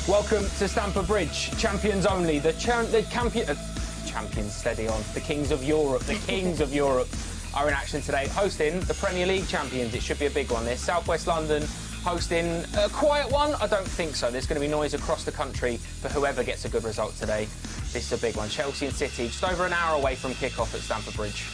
Welcome to Stamford Bridge, champions only, champions steady on, the kings of Europe, are in action today, hosting the Premier League champions. It should be a big one, this. South West London hosting a quiet one? I don't think so. There's going to be noise across the country for whoever gets a good result today. This is a big one. Chelsea and City, just over an hour away from kick-off at Stamford Bridge.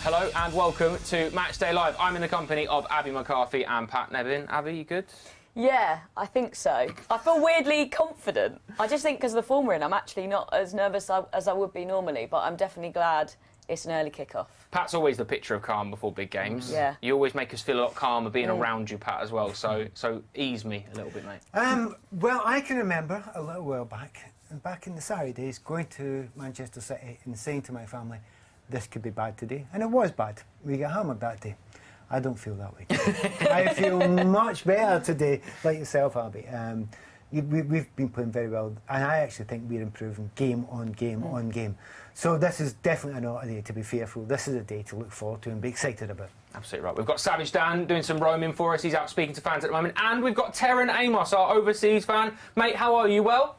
Hello and welcome to Matchday Live. I'm in the company of Abby McCarthy and Pat Nevin. Abby, you good? Yeah, I think so. I feel weirdly confident. I just think because of the form we're in, I'm actually not as nervous as I would be normally, but I'm definitely glad it's an early kick-off. Pat's always the picture of calm before big games. Yeah. You always make us feel a lot calmer being around you, Pat, as well. So ease me a little bit, mate. Well, I can remember a little while back in the Sarri days, going to Manchester City and saying to my family, this could be bad today. And it was bad. We got hammered that day. I don't feel that way today. I feel much better today, like yourself, Abby. We've been playing very well, and I actually think we're improving game on game on game. So this is definitely not a day to be fearful. This is a day to look forward to and be excited about. Absolutely right. We've got Savage Dan doing some roaming for us. He's out speaking to fans at the moment. And we've got Terran Amos, our overseas fan. Mate, how are you? Well?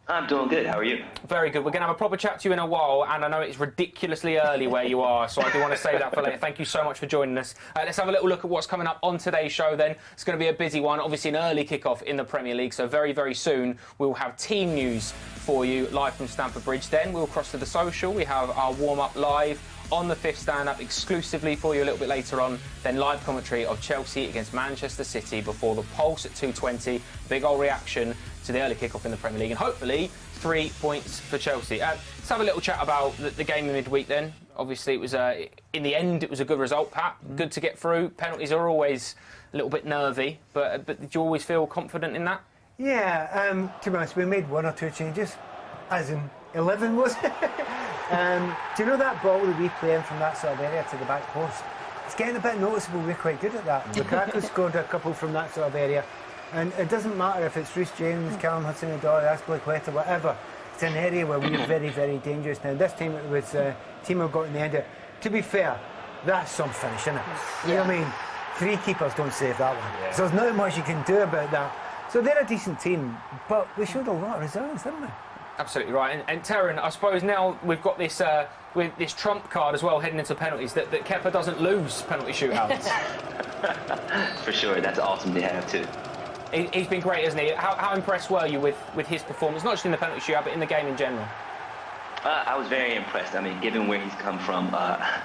I'm doing good. How are you? Very good. We're going to have a proper chat to you in a while, and I know it's ridiculously early where you are, so I do want to say that for later. Thank you so much for joining us. Let's have a little look at what's coming up on today's show then. It's going to be a busy one, obviously an early kick-off in the Premier League, so very, very soon we'll have team news for you live from Stamford Bridge. Then we'll cross to the social. We have our warm-up live on the fifth stand-up exclusively for you a little bit later on. Then live commentary of Chelsea against Manchester City before the Pulse at 2:20. Big old reaction to the early kick-off in the Premier League, and hopefully 3 points for Chelsea. Let's have a little chat about the game in midweek then. Obviously, it was in the end, it was a good result, Pat. Good to get through. Penalties are always a little bit nervy, but did you always feel confident in that? Yeah, to be honest, we made one or two changes, as in 11 was it? Do you know that ball that we play in from that sort of area to the back post? It's getting a bit noticeable. We're quite good at that. Lukaku scored a couple from that sort of area. And it doesn't matter if it's Reece James, Callum Hudson-Odoi, Azpilicueta, whatever. It's an area where we're very, very dangerous. Now, this time it was Timo got in the end. To be fair, that's some finish, isn't it? You know what I mean? 3 keepers don't save that one. Yeah. So there's not much you can do about that. So they're a decent team, but we showed a lot of resilience, didn't we? Absolutely right. And Terran, I suppose now we've got this with this trump card as well heading into penalties, that Kerr doesn't lose penalty shootouts. For sure, that's awesome to have too. He's been great, hasn't he? How impressed were you with his performance, not just in the penalty shootout, but in the game in general? I was very impressed. I mean, given where he's come from,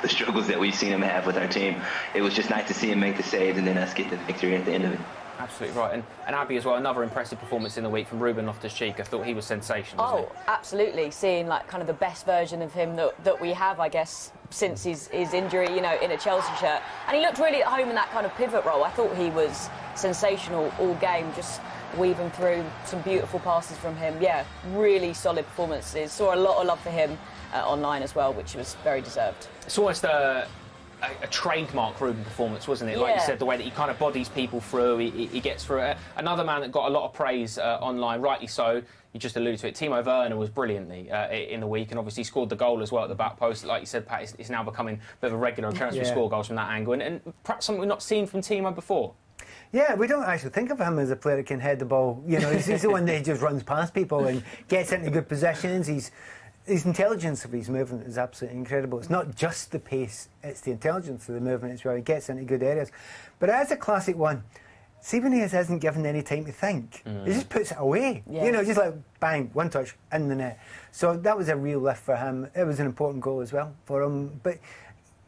the struggles that we've seen him have with our team, it was just nice to see him make the saves and then us get the victory at the end of it. Absolutely right. And Abby as well, another impressive performance in the week from Ruben Loftus-Cheek. I thought he was sensational, wasn't he? Absolutely. Seeing like kind of the best version of him that we have, I guess, since his injury, you know, in a Chelsea shirt. And he looked really at home in that kind of pivot role. I thought he was sensational all game, just weaving through some beautiful passes from him. Yeah, really solid performances. Saw a lot of love for him online as well, which was very deserved. It's almost a trademark Ruben performance, wasn't it? Like you said, the way that he kind of bodies people through, he gets through it. Another man that got a lot of praise online, rightly so, you just alluded to it, Timo Werner was brilliantly in the week, and obviously scored the goal as well at the back post. Like you said, Pat, it's now becoming a bit of a regular occurrence to score goals from that angle, and perhaps something we've not seen from Timo before. Yeah, we don't actually think of him as a player that can head the ball. You know, he's the one that just runs past people and gets into good positions. His intelligence of his movement is absolutely incredible. It's not just the pace, it's the intelligence of the movement as well. He gets into good areas. But as a classic one, see when he hasn't given any time to think, he just puts it away. Yes. You know, just like bang, one touch in the net. So that was a real lift for him. It was an important goal as well for him. But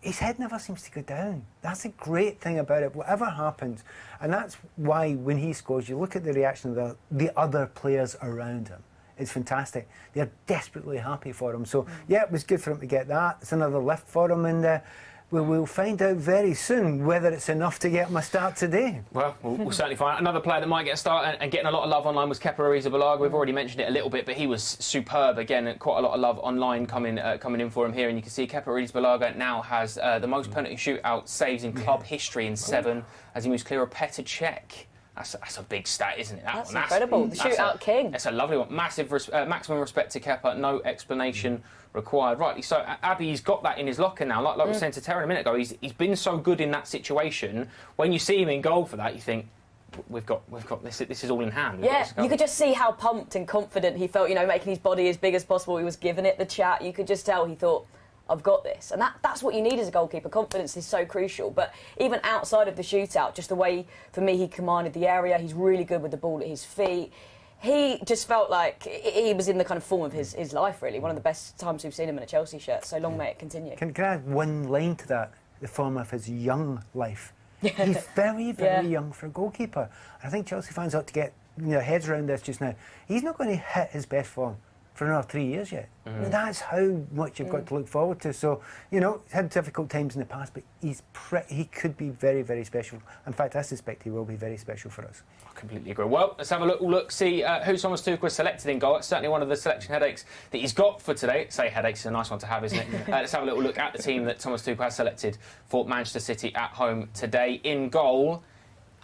his head never seems to go down. That's a great thing about it, whatever happens. And that's why when he scores, you look at the reaction of the other players around him. It's fantastic. They're desperately happy for him. So, yeah, it was good for him to get that. It's another lift for him, and we'll find out very soon whether it's enough to get him a start today. Well, we'll certainly find out. Another player that might get a start and getting a lot of love online was Kepa Arrizabalaga. We've already mentioned it a little bit, but he was superb. Again, quite a lot of love online coming in for him here. And you can see Kepa Arrizabalaga now has the most penalty shootout saves in club history in 7 as he moves clear of Petr Cech. That's a big stat, isn't it? That's incredible. The shootout king. That's a lovely one. Maximum respect to Kepa. No explanation required. Rightly so. Abby's got that in his locker now. Like we were saying to Terran a minute ago, he's been so good in that situation. When you see him in goal for that, you think, we've got this. This is all in hand. Yeah, you could just see how pumped and confident he felt. You know, making his body as big as possible. He was giving it the chat. You could just tell he thought, I've got this. And that's what you need as a goalkeeper. Confidence is so crucial. But even outside of the shootout, just the way, for me, he commanded the area. He's really good with the ball at his feet. He just felt like he was in the kind of form of his life, really. One of the best times we've seen him in a Chelsea shirt. So long may it continue. Can I add one line to that? The form of his young life. He's very, very young for a goalkeeper. I think Chelsea fans ought to get their heads around this just now. He's not going to hit his best form for another 3 years yet. I mean, that's how much you've got to look forward to. So, he's had difficult times in the past, but he could be very, very special. In fact, I suspect he will be very special for us. I completely agree. Well, let's have a look, see who Thomas Tuchel has selected in goal. It's certainly one of the selection headaches that he's got for today. Say headaches is a nice one to have, isn't it? Let's have a little look at the team that Thomas Tuchel has selected for Manchester City at home today. In goal,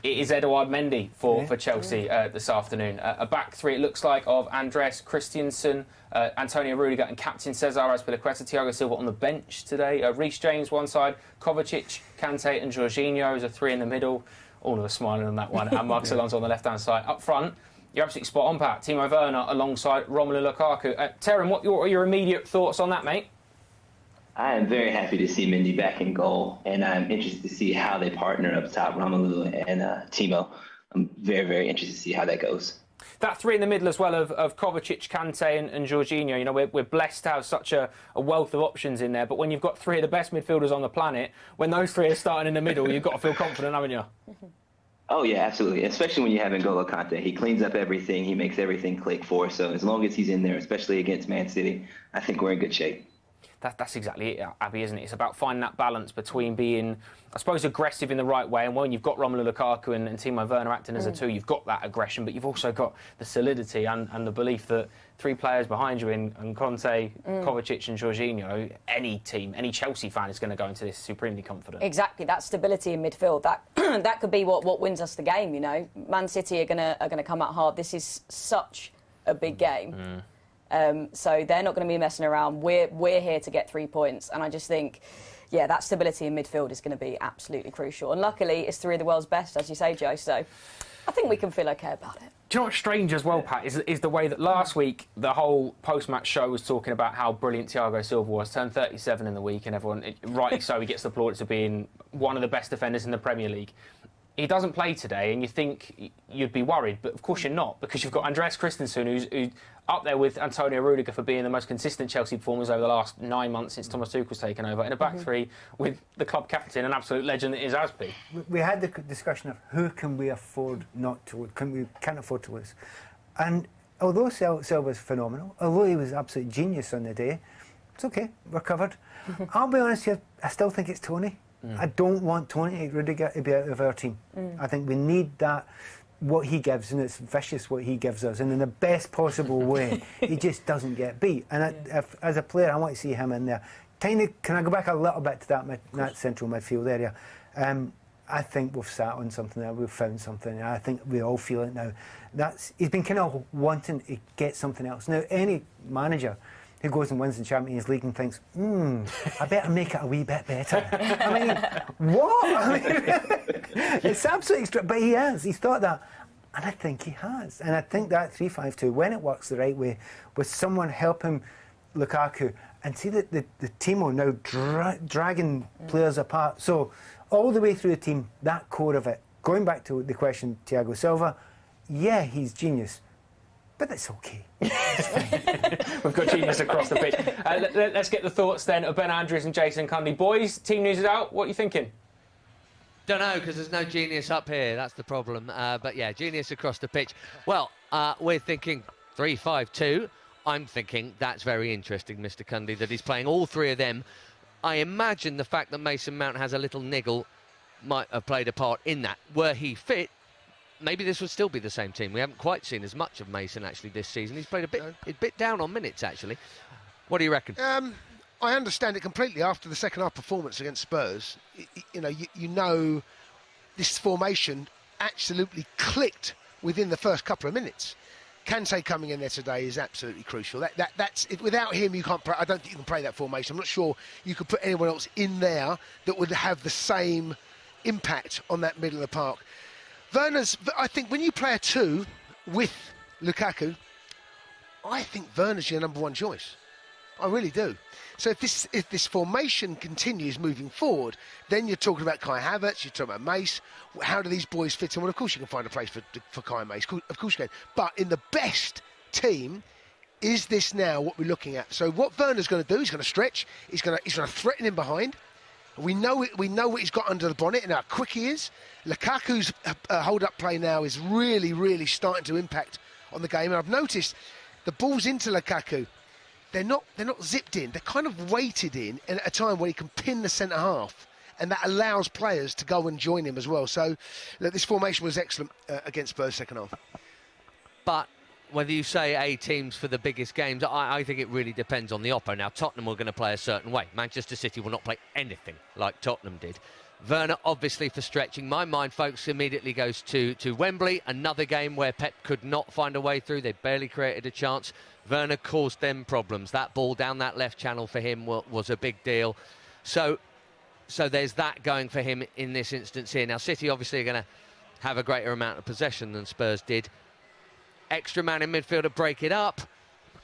it is Edouard Mendy for Chelsea this afternoon. A back three, it looks like, of Andreas Christensen, Antonio Rudiger and captain Cesar Azpilicueta. Thiago Silva on the bench today. Reece James one side, Kovacic, Kanté and Jorginho as a three in the middle. All of us smiling on that one. And Marcos Alonso on the left-hand side. Up front, you're absolutely spot on, Pat. Timo Werner alongside Romelu Lukaku. Terran, what are your immediate thoughts on that, mate? I am very happy to see Mendy back in goal, and I'm interested to see how they partner up top, Romelu and Timo. I'm very, very interested to see how that goes. That three in the middle as well of Kovacic, Kanté and Jorginho. We're blessed to have such a wealth of options in there, but when you've got three of the best midfielders on the planet, when those three are starting in the middle, you've got to feel confident, haven't you? Oh, yeah, absolutely. Especially when you have N'Golo Kanté. He cleans up everything. He makes everything click for us. So as long as he's in there, especially against Man City, I think we're in good shape. That's exactly it, Abby, isn't it? It's about finding that balance between being, I suppose, aggressive in the right way. And when you've got Romelu Lukaku and Timo Werner acting as a two, you've got that aggression, but you've also got the solidity and the belief that three players behind you in Kanté, Kovacic and Jorginho, any team, any Chelsea fan is going to go into this supremely confident. Exactly, that stability in midfield, that could be what wins us the game, Man City are going to come out hard. This is such a big game. So they're not going to be messing around. We're here to get 3 points. And I just think, that stability in midfield is going to be absolutely crucial. And luckily, it's three of the world's best, as you say, Joe. So I think we can feel OK about it. Do you know what's strange as well, Pat, is the way that last week the whole post-match show was talking about how brilliant Thiago Silva was. Turned 37 in the week, and everyone, rightly so, he gets the plaudits of being one of the best defenders in the Premier League. He doesn't play today, and you think you'd be worried, but of course you're not, because you've got Andreas Christensen, who's up there with Antonio Rudiger for being the most consistent Chelsea performers over the last 9 months since Thomas Tuchel's taken over, in a back three with the club captain, an absolute legend that is Azpi. We had the discussion of who can we afford not to, can't afford to lose. And although Silva's phenomenal, although he was absolute genius on the day, it's OK, we're covered. I'll be honest here, I still think it's Tony. I don't want Tony Rudiger to be out of our team. I think we need that, what he gives, and it's vicious what he gives us, and in the best possible way. He just doesn't get beat. And if, as a player, I want to see him in there. Can I go back a little bit to that central midfield area? I think we've sat on something there, we've found something. I think we all feel it now. He's been kind of wanting to get something else. Now, any manager who goes and wins the Champions League and thinks, I better make it a wee bit better. I mean, what? It's absolutely extra. But he's thought that. And I think he has. And I think that 3-5-2, when it works the right way, with someone helping Lukaku, and see the Timo now dragging players apart. So, all the way through the team, that core of it, going back to the question, Thiago Silva, he's genius. But that's OK. We've got genius across the pitch. Let's get the thoughts then of Ben Andrews and Jason Cundy. Boys, team news is out. What are you thinking? Don't know, because there's no genius up here. That's the problem. But genius across the pitch. Well, we're thinking 3-5-2. I'm thinking that's very interesting, Mr. Cundy, that he's playing all three of them. I imagine the fact that Mason Mount has a little niggle might have played a part in that. Were he fit, maybe this would still be the same team. We haven't quite seen as much of Mason actually this season. He's played a bit down on minutes actually. What do you reckon? I understand it completely. After the second half performance against Spurs, you know this formation absolutely clicked within the first couple of minutes. Kanté coming in there today is absolutely crucial. That's it. Without him, you can't. I don't think you can play that formation. I'm not sure you could put anyone else in there that would have the same impact on that middle of the park. I think when you play a 2 with Lukaku, I think Werner's your number 1 choice. I really do. So if this formation continues moving forward, then you're talking about Kai Havertz, you're talking about Mace. How do these boys fit in? Well, of course you can find a place for Kai and Mace. Of course you can. But in the best team, is this now what we're looking at? So what Werner's going to do, he's going to stretch. He's going to threaten him behind. We know what he's got under the bonnet and how quick he is. Lukaku's hold-up play now is really, really starting to impact on the game. And I've noticed the balls into Lukaku, they're not zipped in. They're kind of weighted in at a time where he can pin the centre half, and that allows players to go and join him as well. So look, this formation was excellent against Spurs second half. But whether you say A teams for the biggest games, I think it really depends on the oppo. Now, Tottenham were going to play a certain way. Manchester City will not play anything like Tottenham did. Werner, obviously, for stretching. My mind, folks, immediately goes to Wembley, another game where Pep could not find a way through. They barely created a chance. Werner caused them problems. That ball down that left channel for him was a big deal. So there's that going for him in this instance here. Now, City obviously are going to have a greater amount of possession than Spurs did. Extra man in midfield to break it up,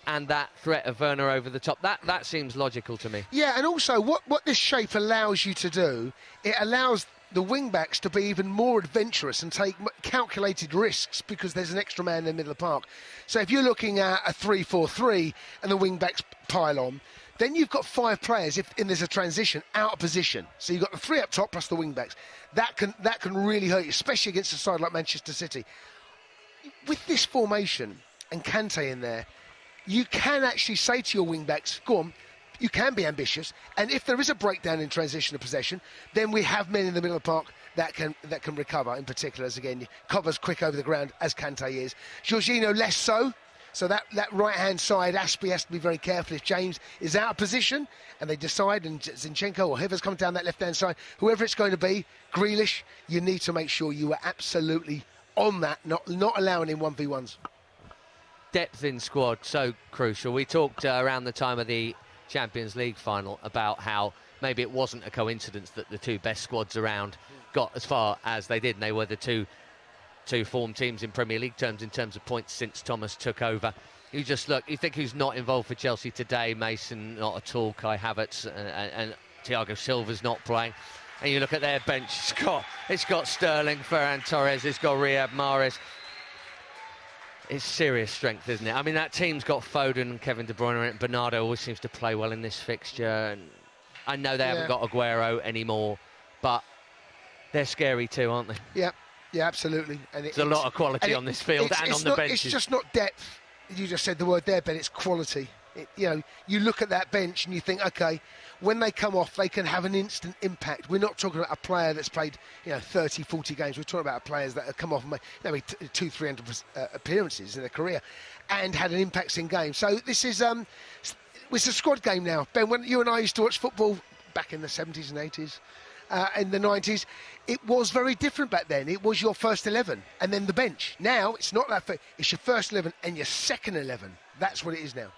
and that threat of Werner over the top, that seems logical to me. Yeah, and also what this shape allows you to do, it allows the wing-backs to be even more adventurous and take calculated risks because there's an extra man in the middle of the park. So if you're looking at a 3-4-3 and the wing-backs pile on, then you've got 5 players, and there's a transition, out of position. So you've got the 3 up top plus the wing-backs. That can really hurt you, especially against a side like Manchester City. With this formation and Kanté in there, you can actually say to your wing-backs, go on, you can be ambitious, and if there is a breakdown in transition of possession, then we have men in the middle of the park that can recover, in particular, as again, covers quick over the ground, as Kanté is. Jorginho less so, so that right-hand side, Aspie has to be very careful if James is out of position, and they decide, and Zinchenko or whoever's coming down that left-hand side, whoever it's going to be, Grealish, you need to make sure you are absolutely on that, not allowing him 1v1s. Depth in squad, so crucial. We talked around the time of the Champions League final about how maybe it wasn't a coincidence that the 2 best squads around got as far as they did, and they were the two formed teams in Premier League terms in terms of points since Thomas took over. You just look, you think who's not involved for Chelsea today? Mason not at all, Kai Havertz and Thiago Silva's not playing. And you look at their bench, it's got Sterling, Ferran Torres, it's got Riyad Mahrez. It's serious strength, isn't it? I mean, that team's got Foden and Kevin De Bruyne, and Bernardo always seems to play well in this fixture. And I know they haven't got Aguero anymore, but they're scary too, aren't they? Yeah, absolutely. And there's a lot of quality on this field and on the benches. It's just not depth. You just said the word there, Ben. It's quality. You look at that bench and you think, OK, when they come off, they can have an instant impact. We're not talking about a player that's played 30, 40 games. We're talking about players that have come off and made maybe 200-300 appearances in their career and had an impact in games. So this is it's a squad game now. Ben, when you and I used to watch football back in the 70s and 80s, in the 90s, it was very different back then. It was your first 11 and then the bench. Now, it's not that. It's your first 11 and your second 11. That's what it is now.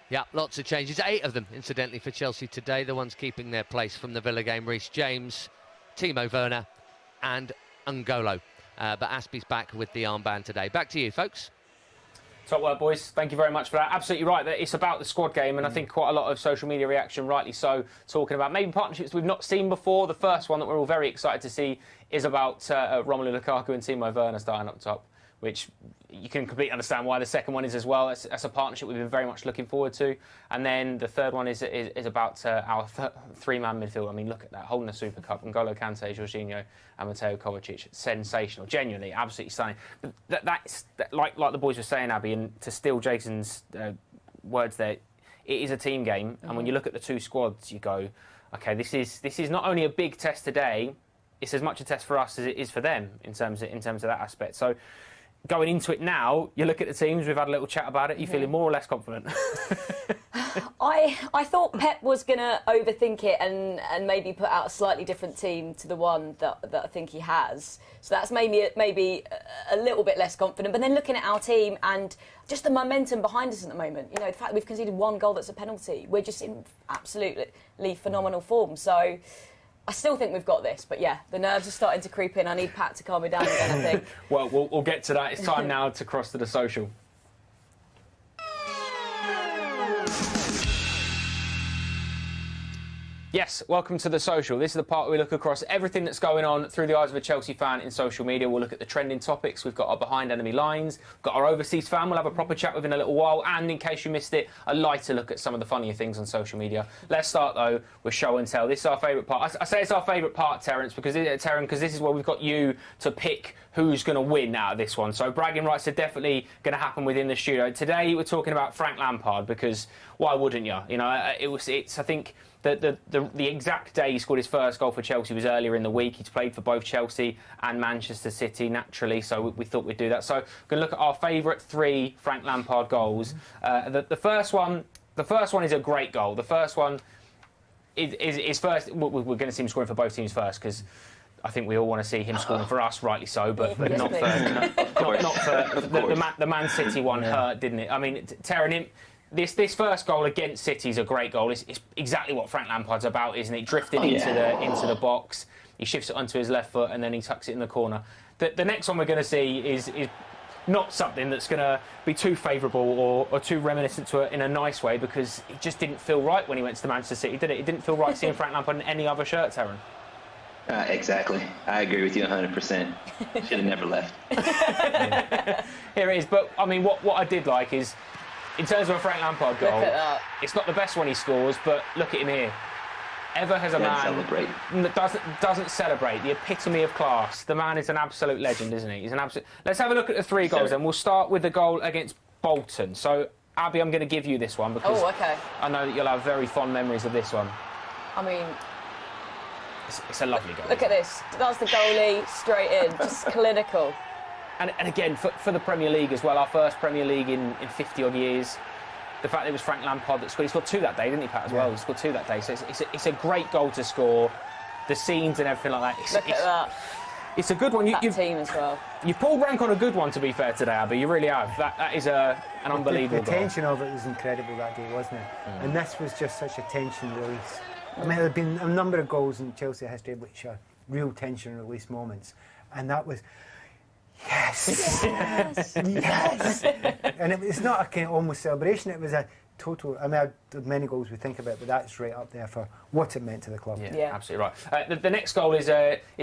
Yeah, lots of changes. 8 of them, incidentally, for Chelsea today. The ones keeping their place from the Villa game, Reece James, Timo Werner and N'Golo. But Aspie's back with the armband today. Back to you, folks. Top work, boys. Thank you very much for that. Absolutely right. That it's about the squad game, and I think quite a lot of social media reaction, rightly so, talking about maybe partnerships we've not seen before. The first one that we're all very excited to see is about Romelu Lukaku and Timo Werner starting up top, which you can completely understand why. The second one is as well. That's a partnership we've been very much looking forward to. And then the third one is about our 3-man midfield. I mean, look at that, holding the Super Cup. N'Golo Kanté, Jorginho and Mateo Kovacic. Sensational. Genuinely, absolutely stunning. But that's like the boys were saying, Abby, and to steal Jason's words there, it is a team game. And when you look at the 2 squads, you go, OK, this is not only a big test today, it's as much a test for us as it is for them in terms of that aspect. So going into it now, you look at the teams, we've had a little chat about it, you're feeling more or less confident? I thought Pep was going to overthink it and maybe put out a slightly different team to the one that I think he has. So that's maybe a little bit less confident. But then looking at our team and just the momentum behind us at the moment, the fact that we've conceded 1 goal that's a penalty, we're just in absolutely phenomenal form. So I still think we've got this, but yeah, the nerves are starting to creep in. I need Pat to calm me down again, I think. Well, we'll get to that. It's time now to cross to the social. Yes, welcome to the social. This is the part where we look across everything that's going on through the eyes of a Chelsea fan in social media. We'll look at the trending topics. We've got our behind enemy lines. We've got our overseas fan. We'll have a proper chat with in a little while. And in case you missed it, a lighter look at some of the funnier things on social media. Let's start, though, with show and tell. This is our favourite part. I say it's our favourite part, Terence, because this is where we've got you to pick who's going to win out of this one. So bragging rights are definitely going to happen within the studio. Today, we're talking about Frank Lampard, because why wouldn't you? You know, I think... The exact day he scored his first goal for Chelsea was earlier in the week. He's played for both Chelsea and Manchester City, naturally, so we thought we'd do that. So we're going to look at our favourite 3 Frank Lampard goals. The first one is a great goal. The first one is first. We're going to see him scoring for both teams first, because I think we all want to see him scoring for us, rightly so, but not for the Man City one. Hurt, didn't it? I mean, tearing him. This first goal against City is a great goal. It's exactly what Frank Lampard's about, isn't it? Drifting into the box, he shifts it onto his left foot and then he tucks it in the corner. The next one we're going to see is not something that's going to be too favourable or too reminiscent to it in a nice way, because it just didn't feel right when he went to Manchester City, did it? It didn't feel right seeing Frank Lampard in any other shirt, Taryn. Exactly. I agree with you 100%. Should have never left. Here it is. But, I mean, what I did like is, in terms of a Frank Lampard goal, it's not the best one he scores, but look at him here. Ever has a man that doesn't celebrate, the epitome of class. The man is an absolute legend, isn't he? He's an absolute. Let's have a look at the 3 goals, and we'll start with the goal against Bolton. So, Abby, I'm going to give you this one because I know that you'll have very fond memories of this one. I mean, it's a lovely goal. Look at this. That's the goalie straight in, just clinical. And again, for the Premier League as well, our first Premier League in 50-odd years, the fact that it was Frank Lampard that scored. He scored 2 that day, didn't he, Pat, as well? He scored 2 that day. So it's a great goal to score. The scenes and everything like that. Look at that. It's a good one. That team as well. You've pulled rank on a good one, to be fair, today, Abby. You really have. That is an unbelievable goal. The tension of it was incredible that day, wasn't it? And this was just such a tension release. I mean, there have been a number of goals in Chelsea history which are real tension release moments. And that was... Yes! Yes! And it's not a kind of almost celebration, it was a total... I mean, there's many goals we think about, but that's right up there for what it meant to the club. Yeah. Absolutely right. The next goal is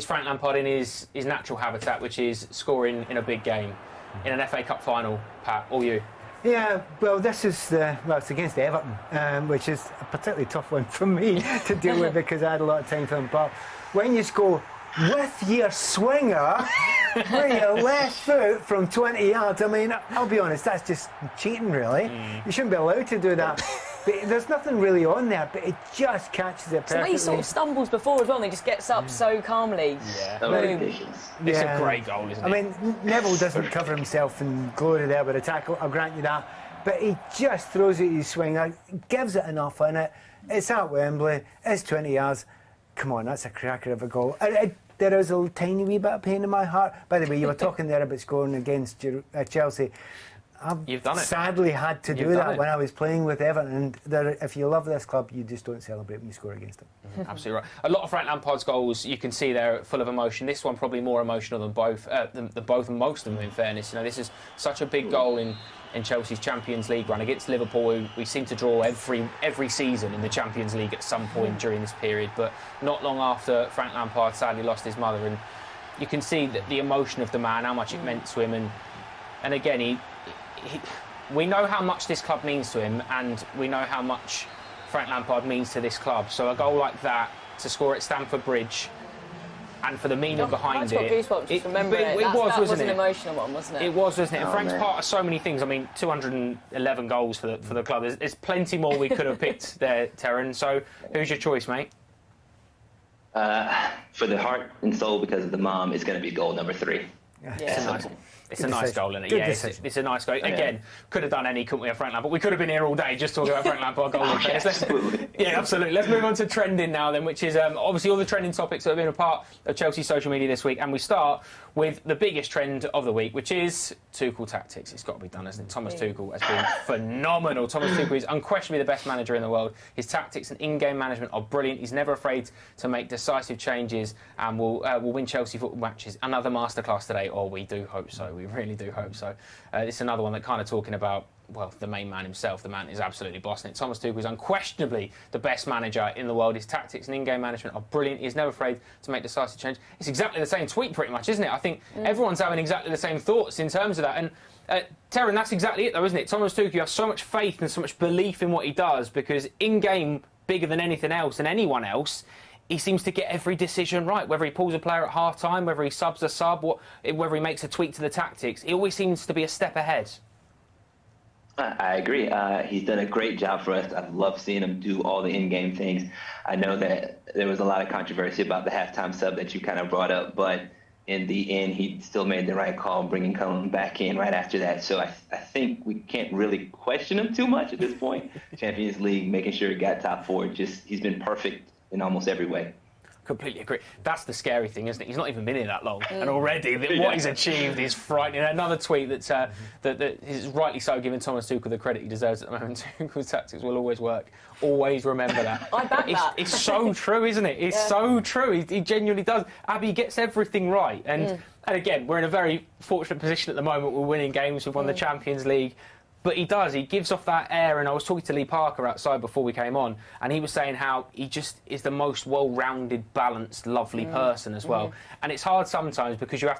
Frank Lampard in his natural habitat, which is scoring in a big game, in an FA Cup final, Pat, or you? Yeah, well, this is it's against Everton, which is a particularly tough one for me to deal with because I had a lot of time for him. But when you score with your swinger, with your left foot from 20 yards, I mean, I'll be honest, that's just cheating, really. You shouldn't be allowed to do that. But there's nothing really on there, but it just catches it perfectly. So he sort of stumbles before as well, and he just gets up so calmly. It's a great goal, isn't it? I mean, Neville doesn't cover himself in glory there with a tackle, I'll grant you that. But he just throws it his swinger, gives it enough in it. It's at Wembley, it's 20 yards. Come on, that's a cracker of a goal. There is a tiny wee bit of pain in my heart. By the way, you were talking there about scoring against Chelsea. You've done it. Sadly had to do that when I was playing with Everton. And if you love this club, you just don't celebrate when you score against them. Absolutely right. A lot of Frank Lampard's goals you can see they're full of emotion. This one probably more emotional than both, and most of them, in fairness. You know, this is such a big goal in Chelsea's Champions League run against Liverpool, who we seem to draw every season in the Champions League at some point during this period. But not long after Frank Lampard sadly lost his mother, and you can see that the emotion of the man, how much it meant to him, and again we know how much this club means to him, and we know how much Frank Lampard means to this club. So a goal like that to score at Stamford Bridge, and for the meaning behind it, that was an emotional one, wasn't it? It was, wasn't it? And Frank's part of so many things. I mean, 211 goals for the club. There's plenty more we could have picked there, Terran. So who's your choice, mate? For the heart and soul, because of the mom, it's going to be goal number 3. Yeah. It's a nice goal, isn't it? Good Yeah, decision. it's a nice goal. Again, could have done any, couldn't we, Frank Lampard? We could have been here all day just talking about Frank Lampard goal. Absolutely. Yeah, absolutely. Let's move on to trending now then, which is obviously all the trending topics that have been a part of Chelsea's social media this week. And we start with the biggest trend of the week, which is Tuchel tactics. It's got to be done, hasn't it? Thomas Tuchel has been phenomenal. Thomas Tuchel is unquestionably the best manager in the world. His tactics and in-game management are brilliant. He's never afraid to make decisive changes and will win Chelsea football matches. Another masterclass today, or we do hope so. We really do hope so. It's another one that kind of talking about, well, the main man himself. The man is absolutely bossing it. Thomas Tuchel is unquestionably the best manager in the world. His tactics and in-game management are brilliant. He's never afraid to make decisive change. It's exactly the same tweet, pretty much, isn't it? I think everyone's having exactly the same thoughts in terms of that. And Terran, that's exactly it, though, isn't it? Thomas Tuchel has so much faith and so much belief in what he does because in-game, bigger than anything else and anyone else, he seems to get every decision right. Whether he pulls a player at half-time, whether he subs a sub, whether he makes a tweak to the tactics, he always seems to be a step ahead. I agree. He's done a great job for us. I've loved seeing him do all the in-game things. I know that there was a lot of controversy about the halftime sub that you kind of brought up, but in the end, he still made the right call, bringing Cullen back in right after that. So I think we can't really question him too much at this point. Champions League, making sure he got top four, he's been perfect in almost every way. Completely agree. That's the scary thing, isn't it? He's not even been here that long, and already what he's achieved is frightening. Another tweet that is rightly so giving Thomas Tuchel the credit he deserves at the moment. Tuchel's tactics will always work. Always remember that. I back that. It's so true, isn't it? It's so true. He genuinely does. Abby gets everything right, and again, we're in a very fortunate position at the moment. We're winning games. We've won the Champions League. But he does. He gives off that air. And I was talking to Lee Parker outside before we came on, and he was saying how he just is the most well-rounded, balanced, lovely person as well. And it's hard sometimes because you have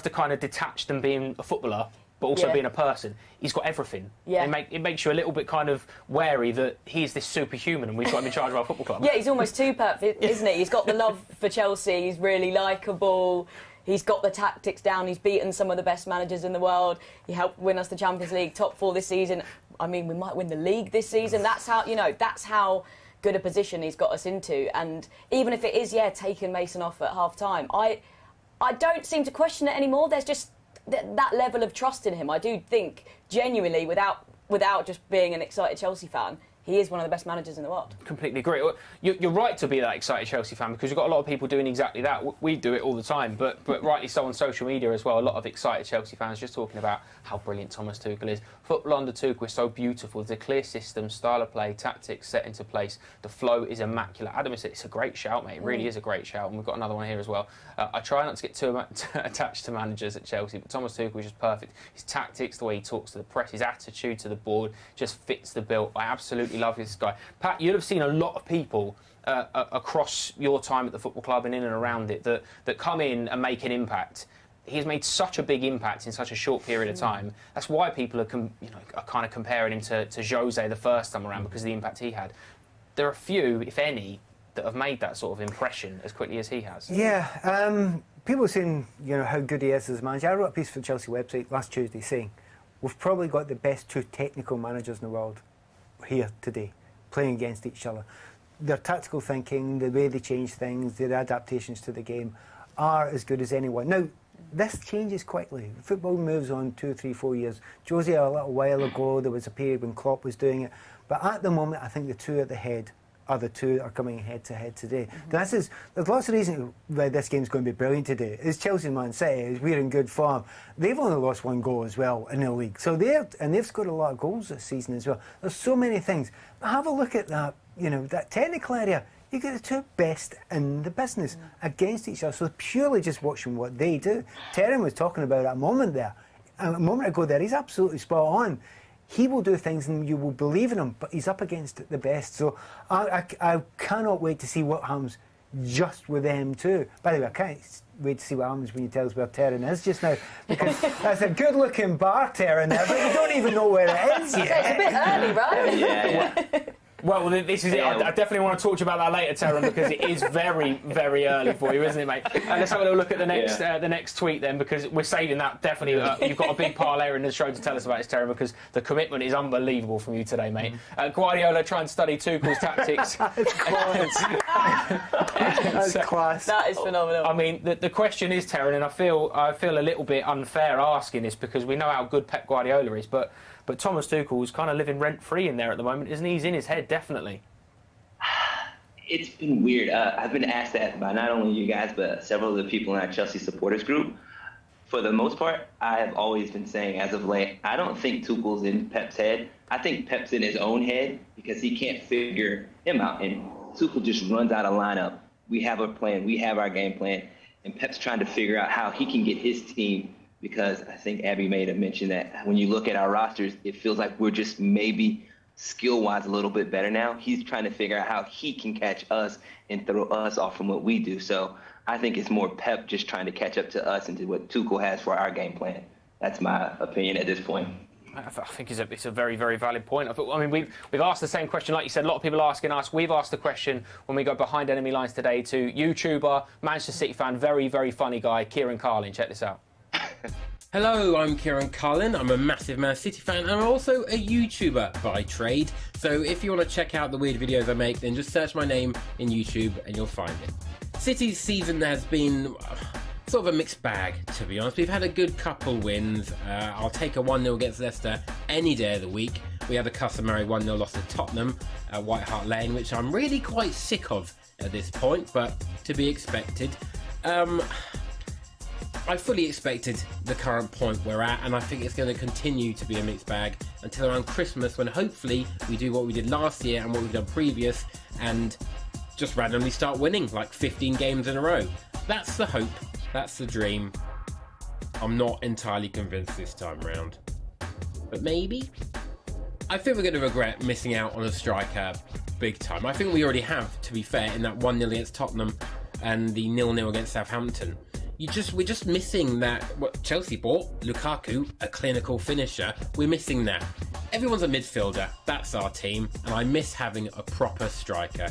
to kind of detach them being a footballer, but also being a person. He's got everything. Yeah. It makes you a little bit kind of wary that he's this superhuman and we've got him in charge of our football club. Yeah, he's almost too perfect, isn't he? He's got the love for Chelsea. He's really likeable. He's got the tactics down. He's beaten some of the best managers in the world. He helped win us the Champions League, top four this season. I mean, we might win the league this season. That's how good a position he's got us into. And even if it is, taking Mason off at half-time, I don't seem to question it anymore. There's just that level of trust in him. I do think, genuinely, without just being an excited Chelsea fan, he is one of the best managers in the world. Completely agree. You're right to be that excited Chelsea fan because you've got a lot of people doing exactly that. We do it all the time, but rightly so on social media as well. A lot of excited Chelsea fans just talking about how brilliant Thomas Tuchel is. Football under Tuchel is so beautiful. There's a clear system, style of play, tactics set into place. The flow is immaculate. Adam said it's a great shout, mate. It really is a great shout, and we've got another one here as well. I try not to get too attached to managers at Chelsea, but Thomas Tuchel is just perfect. His tactics, the way he talks to the press, his attitude to the board just fits the bill. I absolutely love this guy. Pat, you'll have seen a lot of people across your time at the football club and in and around it that come in and make an impact. He's made such a big impact in such a short period of time. That's why people are kind of comparing him to Jose the first time around because of the impact he had. There are few, if any, that have made that sort of impression as quickly as he has. Yeah, people are saying how good he is as a manager. I wrote a piece for the Chelsea website last Tuesday saying we've probably got the best two technical managers in the world here today, playing against each other. Their tactical thinking, the way they change things, their adaptations to the game are as good as anyone. Now, this changes quickly. Football moves on 2, 3, 4 years. Jose, a little while ago, there was a period when Klopp was doing it. But at the moment, I think the two at the head are the two that are coming head to head today. There's lots of reasons why this game's going to be brilliant today. It's Chelsea Man City, we're in good form. They've only lost one goal as well in the league. So they've scored a lot of goals this season as well. There's so many things. But have a look at that, that technical area. You get the two best in the business against each other. So purely just watching what they do. Terran was talking about it a moment ago there. He's absolutely spot on. He will do things and you will believe in him, but he's up against the best. So I cannot wait to see what happens just with them too. By the way, I can't wait to see what happens when you tell us where Terran is just now, because that's a good-looking bar, Terran, there, but you don't even know where it is yet. It's a bit early, right? Yeah. Well, this is it. I definitely want to talk to you about that later, Terran, because it is very, very early for you, isn't it, mate? Let's have a little look at the next tweet then, because we're saving that definitely. You've got a big part later in the show to tell us about this, Terran, because the commitment is unbelievable from you today, mate. Guardiola trying to study Tuchel's tactics. That's class. That is phenomenal. I mean, the question is, Terran, and I feel a little bit unfair asking this because we know how good Pep Guardiola is, but Thomas Tuchel's kind of living rent-free in there at the moment, isn't he? He's in his head, definitely. It's been weird. I've been asked that by not only you guys, but several of the people in our Chelsea supporters group. For the most part, I have always been saying, as of late, I don't think Tuchel's in Pep's head. I think Pep's in his own head because he can't figure him out. And Tuchel just runs out of lineup. We have a plan. We have our game plan. And Pep's trying to figure out how he can get his team, because I think Abby made a mention that when you look at our rosters, it feels like we're just maybe skill-wise a little bit better now. He's trying to figure out how he can catch us and throw us off from what we do. So I think it's more Pep just trying to catch up to us and to what Tuchel has for our game plan. That's my opinion at this point. I think it's a very, very valid point. I mean, we've asked the same question, like you said. A lot of people are asking us. We've asked the question when we go behind enemy lines today to YouTuber, Manchester City fan, very, very funny guy, Kieran Carlin. Check this out. Hello, I'm Kieran Carlin. I'm a massive Man City fan and I'm also a YouTuber by trade. So if you want to check out the weird videos I make, then just search my name in YouTube and you'll find it. City's season has been sort of a mixed bag, to be honest. We've had a good couple wins. I'll take a 1-0 against Leicester any day of the week. We had a customary 1-0 loss to Tottenham at White Hart Lane, which I'm really quite sick of at this point, but to be expected. I fully expected the current point we're at, and I think it's going to continue to be a mixed bag until around Christmas, when hopefully we do what we did last year and what we've done previous and just randomly start winning like 15 games in a row. That's the hope. That's the dream. I'm not entirely convinced this time round. But maybe? I think we're going to regret missing out on a striker big time. I think we already have, to be fair, in that 1-0 against Tottenham and the 0-0 against Southampton. We're just missing that. What Chelsea bought, Lukaku, a clinical finisher. We're missing that. Everyone's a midfielder. That's our team. And I miss having a proper striker.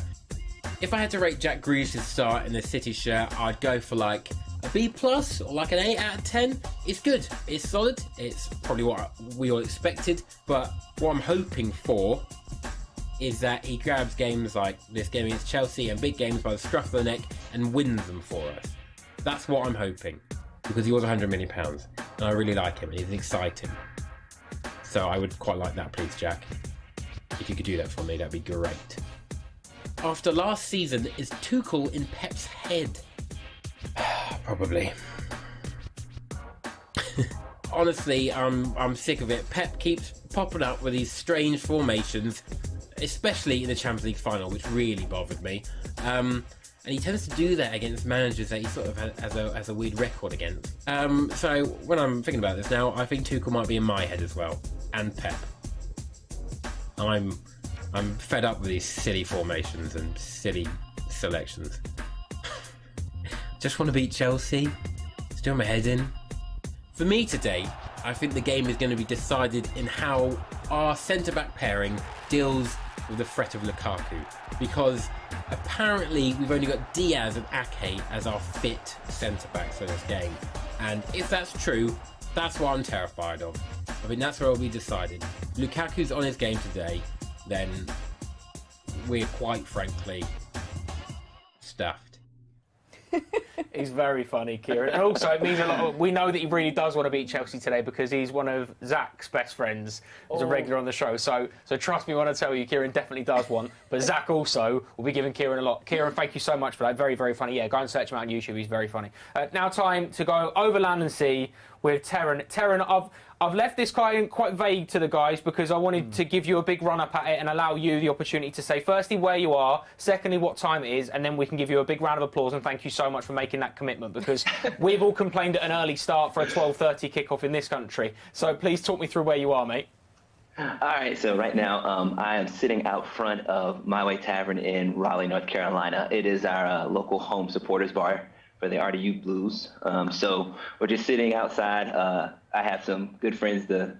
If I had to rate Jack Grealish's start in the City shirt, I'd go for like a B+ or like an 8 out of 10. It's good. It's solid. It's probably what we all expected. But what I'm hoping for is that he grabs games like this game against Chelsea and big games by the scruff of the neck and wins them for us. That's what I'm hoping, because he was £100 million and I really like him and he's exciting. So I would quite like that, please, Jack. If you could do that for me, that'd be great. After last season, is Tuchel in Pep's head? Probably. Honestly, I'm sick of it. Pep keeps popping up with these strange formations, especially in the Champions League final, which really bothered me. And he tends to do that against managers that he sort of has a weird record against. So when I'm thinking about this now, I think Tuchel might be in my head as well, and Pep. I'm fed up with these silly formations and silly selections. Just want to beat Chelsea. Still my head in. For me today, I think the game is going to be decided in how our centre-back pairing deals with the threat of Lukaku, because apparently we've only got Diaz and Ake as our fit centre-backs for this game, and if that's true, that's what I'm terrified of. I mean, that's where it'll be decided. Lukaku's on his game today, then we're quite frankly stuffed. He's very funny, Kieran. And also, it means a lot. We know that he really does want to beat Chelsea today because he's one of Zach's best friends. He's a regular on the show. So trust me when I tell you, Kieran definitely does want. But Zach also will be giving Kieran a lot. Kieran, thank you so much for that. Very, very funny. Yeah, go and search him out on YouTube. He's very funny. Now time to go over land and sea with Terran. Terran, I've left this guy quite vague to the guys because I wanted to give you a big run-up at it and allow you the opportunity to say, firstly, where you are, secondly, what time it is, and then we can give you a big round of applause and thank you so much for making that commitment, because we've all complained at an early start for a 12:30 kickoff in this country. So please talk me through where you are, mate. All right, so right now I am sitting out front of My Way Tavern in Raleigh, North Carolina. It is our local home supporters bar for the RDU Blues. So we're just sitting outside. I have some good friends, the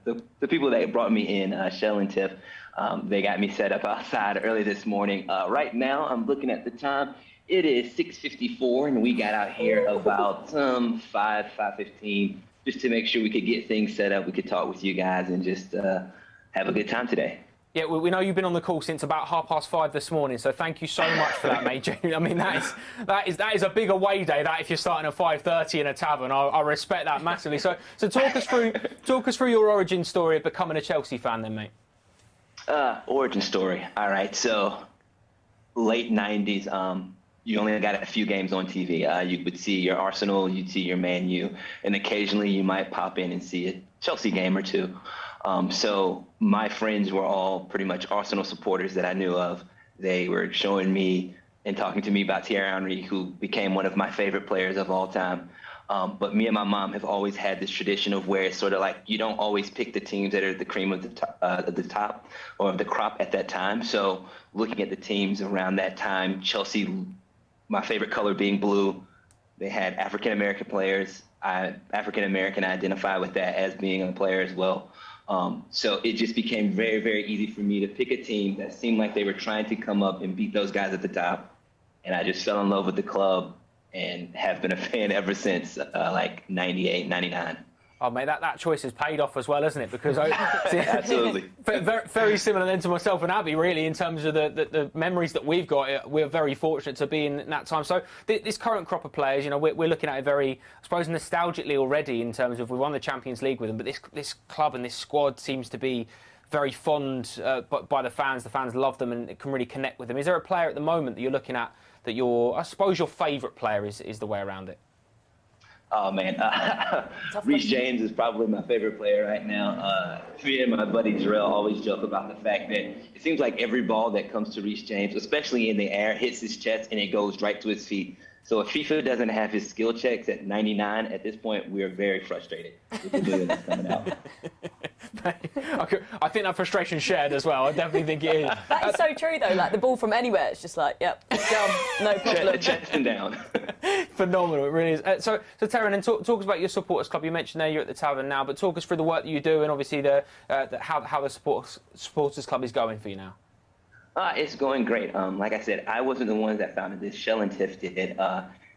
people that brought me in, Shell and Tiff. They got me set up outside early this morning. Right now, I'm looking at the time. It is 6:54, and we got out here about 5:15, just to make sure we could get things set up. We could talk with you guys and just have a good time today. Yeah, we know you've been on the call since about 5:30 this morning, so thank you so much for that, mate. I mean, that is a big away day. That if you're starting at 5:30 in a tavern, I respect that massively. So talk us through your origin story of becoming a Chelsea fan, then, mate. Origin story. All right, so late 90s. You only got a few games on TV. You would see your Arsenal, you'd see your Man U, and occasionally you might pop in and see a Chelsea game or two. So my friends were all pretty much Arsenal supporters that I knew of. They were showing me and talking to me about Thierry Henry, who became one of my favorite players of all time. But me and my mom have always had this tradition of where it's sort of like you don't always pick the teams that are the cream of the top or of the crop at that time. So looking at the teams around that time, Chelsea, my favorite color being blue, they had African-American players. African-American, I identify with that as being a player as well. So it just became very, very easy for me to pick a team that seemed like they were trying to come up and beat those guys at the top. And I just fell in love with the club and have been a fan ever since, like 98, 99. Oh, mate, that choice has paid off as well, hasn't it? Because Absolutely. Very similar then to myself and Abby, really, in terms of the memories that we've got. We're very fortunate to be in that time. So this current crop of players, you know, we're looking at it very, I suppose, nostalgically already in terms of we won the Champions League with them. But this club and this squad seems to be very fond by the fans. The fans love them and can really connect with them. Is there a player at the moment that you're looking at that I suppose your favourite player is the way around it? Oh, man. Reece James is probably my favorite player right now. Me and my buddy Jarrell always joke about the fact that it seems like every ball that comes to Reece James, especially in the air, hits his chest and it goes right to his feet. So if FIFA doesn't have his skill checks at 99, at this point, we're very frustrated with the video that's coming out. I think that frustration's shared as well. I definitely think it is. That is so true, though. Like, the ball from anywhere, it's just like, yep, done, no problem. Chest and down. Phenomenal, it really is. So Terran, and talk us about your supporters club. You mentioned there you're at the tavern now, but talk us through the work that you do and obviously how the supporters club is going for you now. It's going great. Like I said, I wasn't the one that founded this. Shell and Tiff did.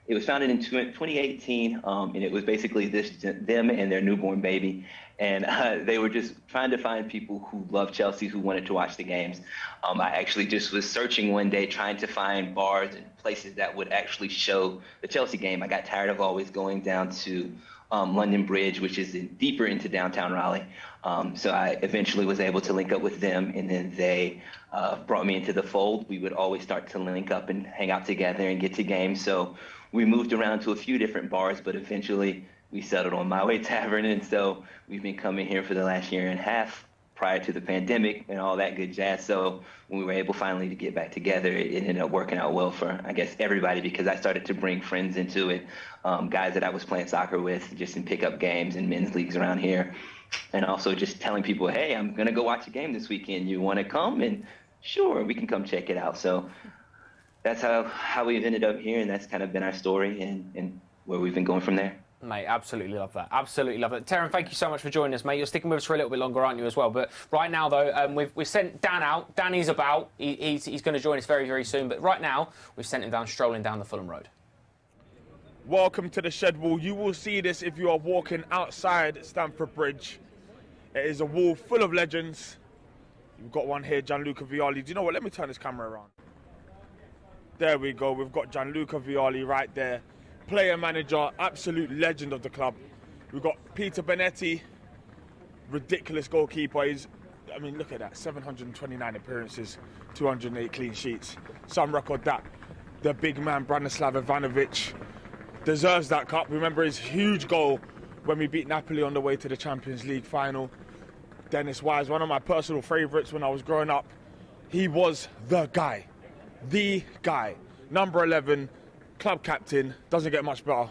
It was founded in 2018, and it was basically them and their newborn baby. And they were just trying to find people who love Chelsea, who wanted to watch the games. I actually just was searching one day, trying to find bars and places that would actually show the Chelsea game. I got tired of always going down to London Bridge, which is deeper into downtown Raleigh. So I eventually was able to link up with them, and then they brought me into the fold. We would always start to link up and hang out together and get to games. So we moved around to a few different bars, but eventually we settled on My Way Tavern. And so we've been coming here for the last year and a half prior to the pandemic and all that good jazz. So when we were able finally to get back together, it ended up working out well for, I guess, everybody, because I started to bring friends into it, guys that I was playing soccer with just in pickup games and men's leagues around here. And also just telling people, hey, I'm going to go watch a game this weekend. You want to come? And sure, we can come check it out. So that's how we've ended up here, and that's kind of been our story and where we've been going from there. Mate, absolutely love that. Absolutely love it. Terran, thank you so much for joining us, mate. You're sticking with us for a little bit longer, aren't you, as well? But right now, though, we've sent Dan out. Danny's about. He's going to join us very, very soon. But right now, we've sent him down, strolling down the Fulham Road. Welcome to the Shed Wall. You will see this if you are walking outside Stamford Bridge. It is a wall full of legends. You've got one here, Gianluca Vialli. Do you know what? Let me turn this camera around. There we go. We've got Gianluca Vialli right there. Player, manager, absolute legend of the club. We've got Peter Bonetti, ridiculous goalkeeper. I mean, look at that, 729 appearances, 208 clean sheets. Some record that. The big man, Branislav Ivanovic, deserves that cup. Remember his huge goal when we beat Napoli on the way to the Champions League final. Dennis Wise, one of my personal favourites when I was growing up. He was the guy. The guy. Number 11, club captain, doesn't get much better.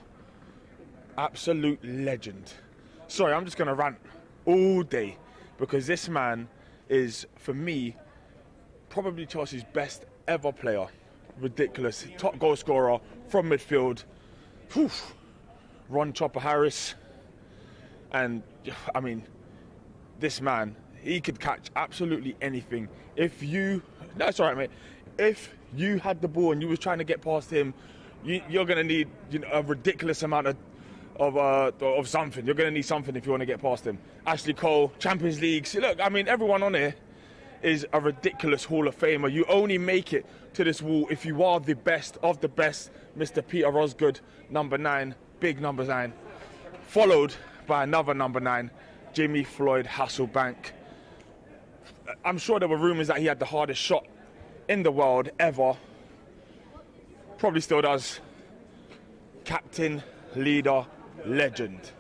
Absolute legend. Sorry, I'm just going to rant all day because this man is, for me, probably Chelsea's best ever player. Ridiculous. Top goal scorer from midfield. Whew. Ron Chopper Harris. And, I mean, this man, He could catch absolutely anything. That's all right, mate. If you had the ball and you was trying to get past him, you're going to need a ridiculous amount of something. You're going to need something if you want to get past him. Ashley Cole, Champions League. See, look, I mean, everyone on here is a ridiculous Hall of Famer. You only make it to this wall if you are the best of the best. Mr. Peter Osgood, number 9, big number 9, followed by another number 9, Jimmy Floyd Hasselbank. I'm sure there were rumours that he had the hardest shot in the world ever. Probably still does. Captain, leader, legend.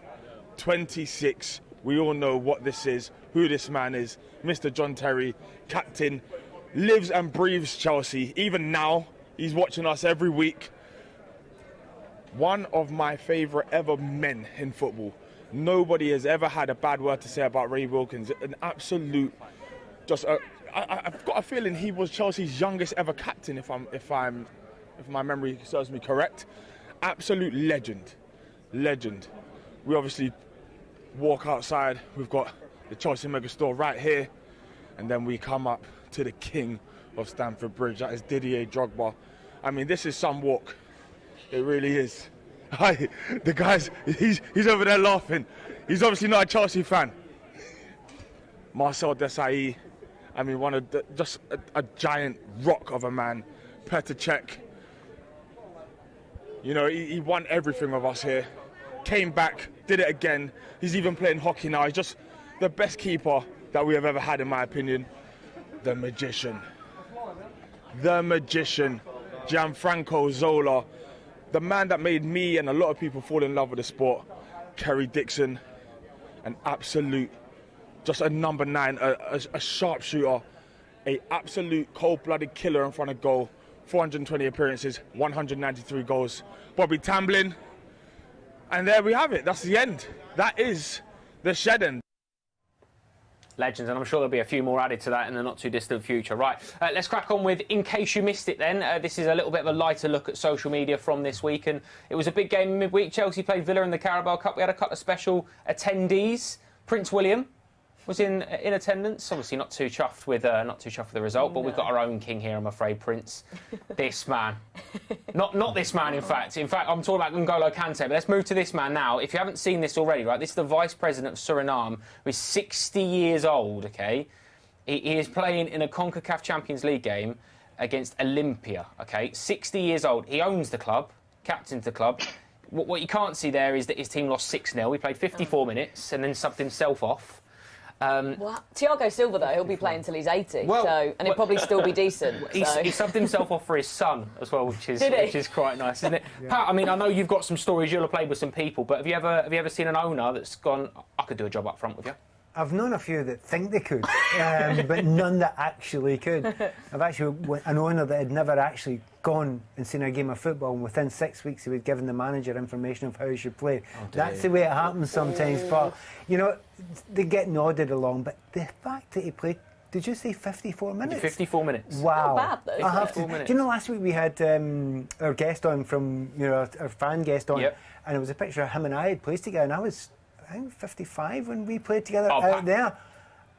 26. We all know what this is, who this man is. Mr. John Terry, captain, lives and breathes Chelsea. Even now, he's watching us every week. One of my favourite ever men in football. Nobody has ever had a bad word to say about Ray Wilkins. An absolute, I've got a feeling he was Chelsea's youngest ever captain, if my memory serves me correct. Absolute legend. We obviously walk outside. We've got the Chelsea Megastore right here, and then we come up to the king of Stamford Bridge. That is Didier Drogba. I mean, this is some walk. It really is. The guy's, he's over there laughing. He's obviously not a Chelsea fan. Marcel Desailly, I mean, just a giant rock of a man. Petr Cech, he won everything of us here. Came back, did it again. He's even playing hockey now. He's just the best keeper that we have ever had, in my opinion. The magician, Gianfranco Zola. The man that made me and a lot of people fall in love with the sport. Kerry Dixon, an absolute, just a number 9, a sharpshooter, a absolute cold-blooded killer in front of goal. 420 appearances, 193 goals. Bobby Tamblyn, and there we have it. That's the end. That is the shed end. Legends, and I'm sure there'll be a few more added to that in the not too distant future. Right, let's crack on with In Case You Missed It then. This is a little bit of a lighter look at social media from this week, and it was a big game in midweek. Chelsea played Villa in the Carabao Cup. We had a couple of special attendees. Prince William was in attendance. Obviously not too chuffed with the result, but we've got our own king here, I'm afraid, Prince. This man. Not this man, in fact. In fact, I'm talking about N'Golo Kanté, but let's move to this man now. If you haven't seen this already, right, this is the Vice President of Suriname, who is 60 years old, OK? He is playing in a CONCACAF Champions League game against Olympia, OK? 60 years old. He owns the club, captains the club. What you can't see there is that his team lost 6-0. He played 54 minutes and then subbed himself off. Well, Thiago Silva, though, he'll be playing until he's 80, and he'll probably still be decent. He subbed himself off for his son as well, which is quite nice, isn't it? Yeah. Pat, I mean, I know you've got some stories. You'll have played with some people, but have you ever seen an owner that's gone, I could do a job up front with you? I've known a few that think they could, but none that actually could. I've actually an owner that had never actually gone and seen a game of football, and within 6 weeks he was given the manager information of how he should play. That's the way it happens sometimes. But they get nodded along. But the fact that he played, did you say 54 minutes? 54 minutes. Wow. Not bad, though. I have to. Do you know last week we had our guest on from our fan guest on, and it was a picture of him and I had played together, and I think 55 when we played together out there.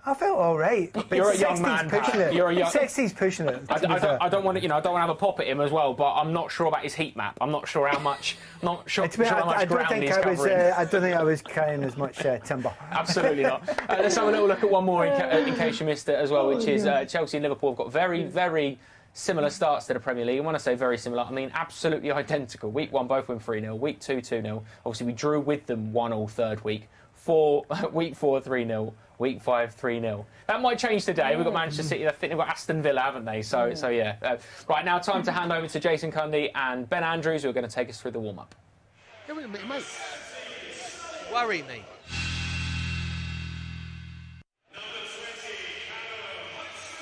I felt all right. But you're a young man. You're a young. 60's pushing it. I don't want to. I don't want to have a pop at him as well. But I'm not sure about his heat map. I'm not sure how much. Not sure. How much ground he's covering. I don't think I was carrying as much timber. Absolutely not. Let's have a little look at one more in case you missed it as well, which is Chelsea and Liverpool have got very, very similar starts to the Premier League. And when I say very similar, I mean absolutely identical. Week 1, both win 3-0. Week 2, 2-0. Obviously, we drew with them 1-1 third week. Week 4, 3-0. Week 5, 3-0. That might change today. We've got Manchester City. I think they've got Aston Villa, haven't they? So yeah. Right, now time to hand over to Jason Cundy and Ben Andrews, who are going to take us through the warm-up. Give me a minute, mate. Worry me.